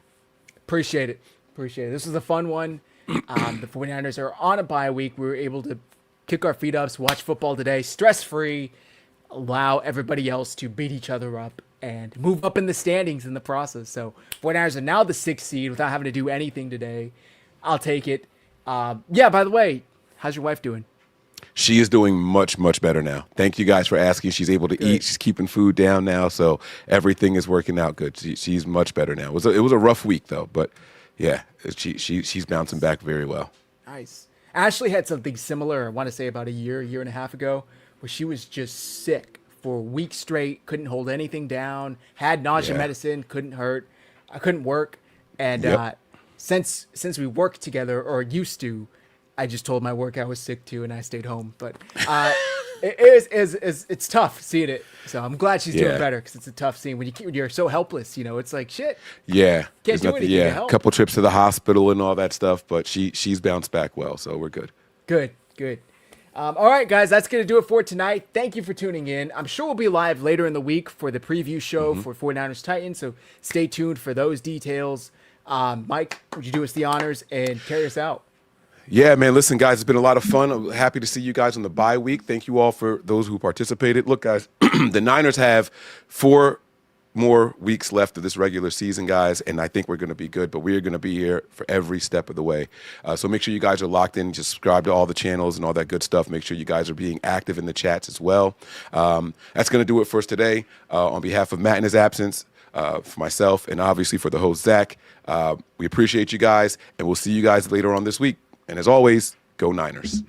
Appreciate it. This was a fun one. The 49ers are on a bye week. We were able to kick our feet up, watch football today, stress-free, allow everybody else to beat each other up, and move up in the standings in the process. So 49ers are now the 6th seed without having to do anything today. I'll take it. Yeah, by the way, how's your wife doing? She is doing much, much better now. Thank you guys for asking. She's able to eat. She's keeping food down now, so everything is working out good. She's much better now. It was a rough week, though, but yeah, she's bouncing back very well. Nice. Ashley had something similar, I want to say about a year and a half ago, where she was just sick for weeks straight, couldn't hold anything down, had nausea medicine, couldn't work. And since we worked together, or used to, I just told my work I was sick too, and I stayed home. But it's tough seeing it. So I'm glad she's doing better, because it's a tough scene when you're so helpless. You know, it's like shit. Yeah, Can't do anything to help. A couple trips to the hospital and all that stuff, but she's bounced back well, so we're good. Good. All right, guys, that's going to do it for tonight. Thank you for tuning in. I'm sure we'll be live later in the week for the preview show for 49ers Titans, so stay tuned for those details. Mike, would you do us the honors and carry us out? Yeah, man, listen, guys, it's been a lot of fun. I'm happy to see you guys on the bye week. Thank you all for those who participated. Look, guys, the Niners have 4 more weeks left of this regular season, guys, and I think we're going to be good, but we are going to be here for every step of the way. So make sure you guys are locked in. Just subscribe to all the channels and all that good stuff. Make sure you guys are being active in the chats as well. That's going to do it for us today. On behalf of Matt in his absence, for myself, and obviously for the host, Zach, we appreciate you guys, and we'll see you guys later on this week. And as always, go Niners.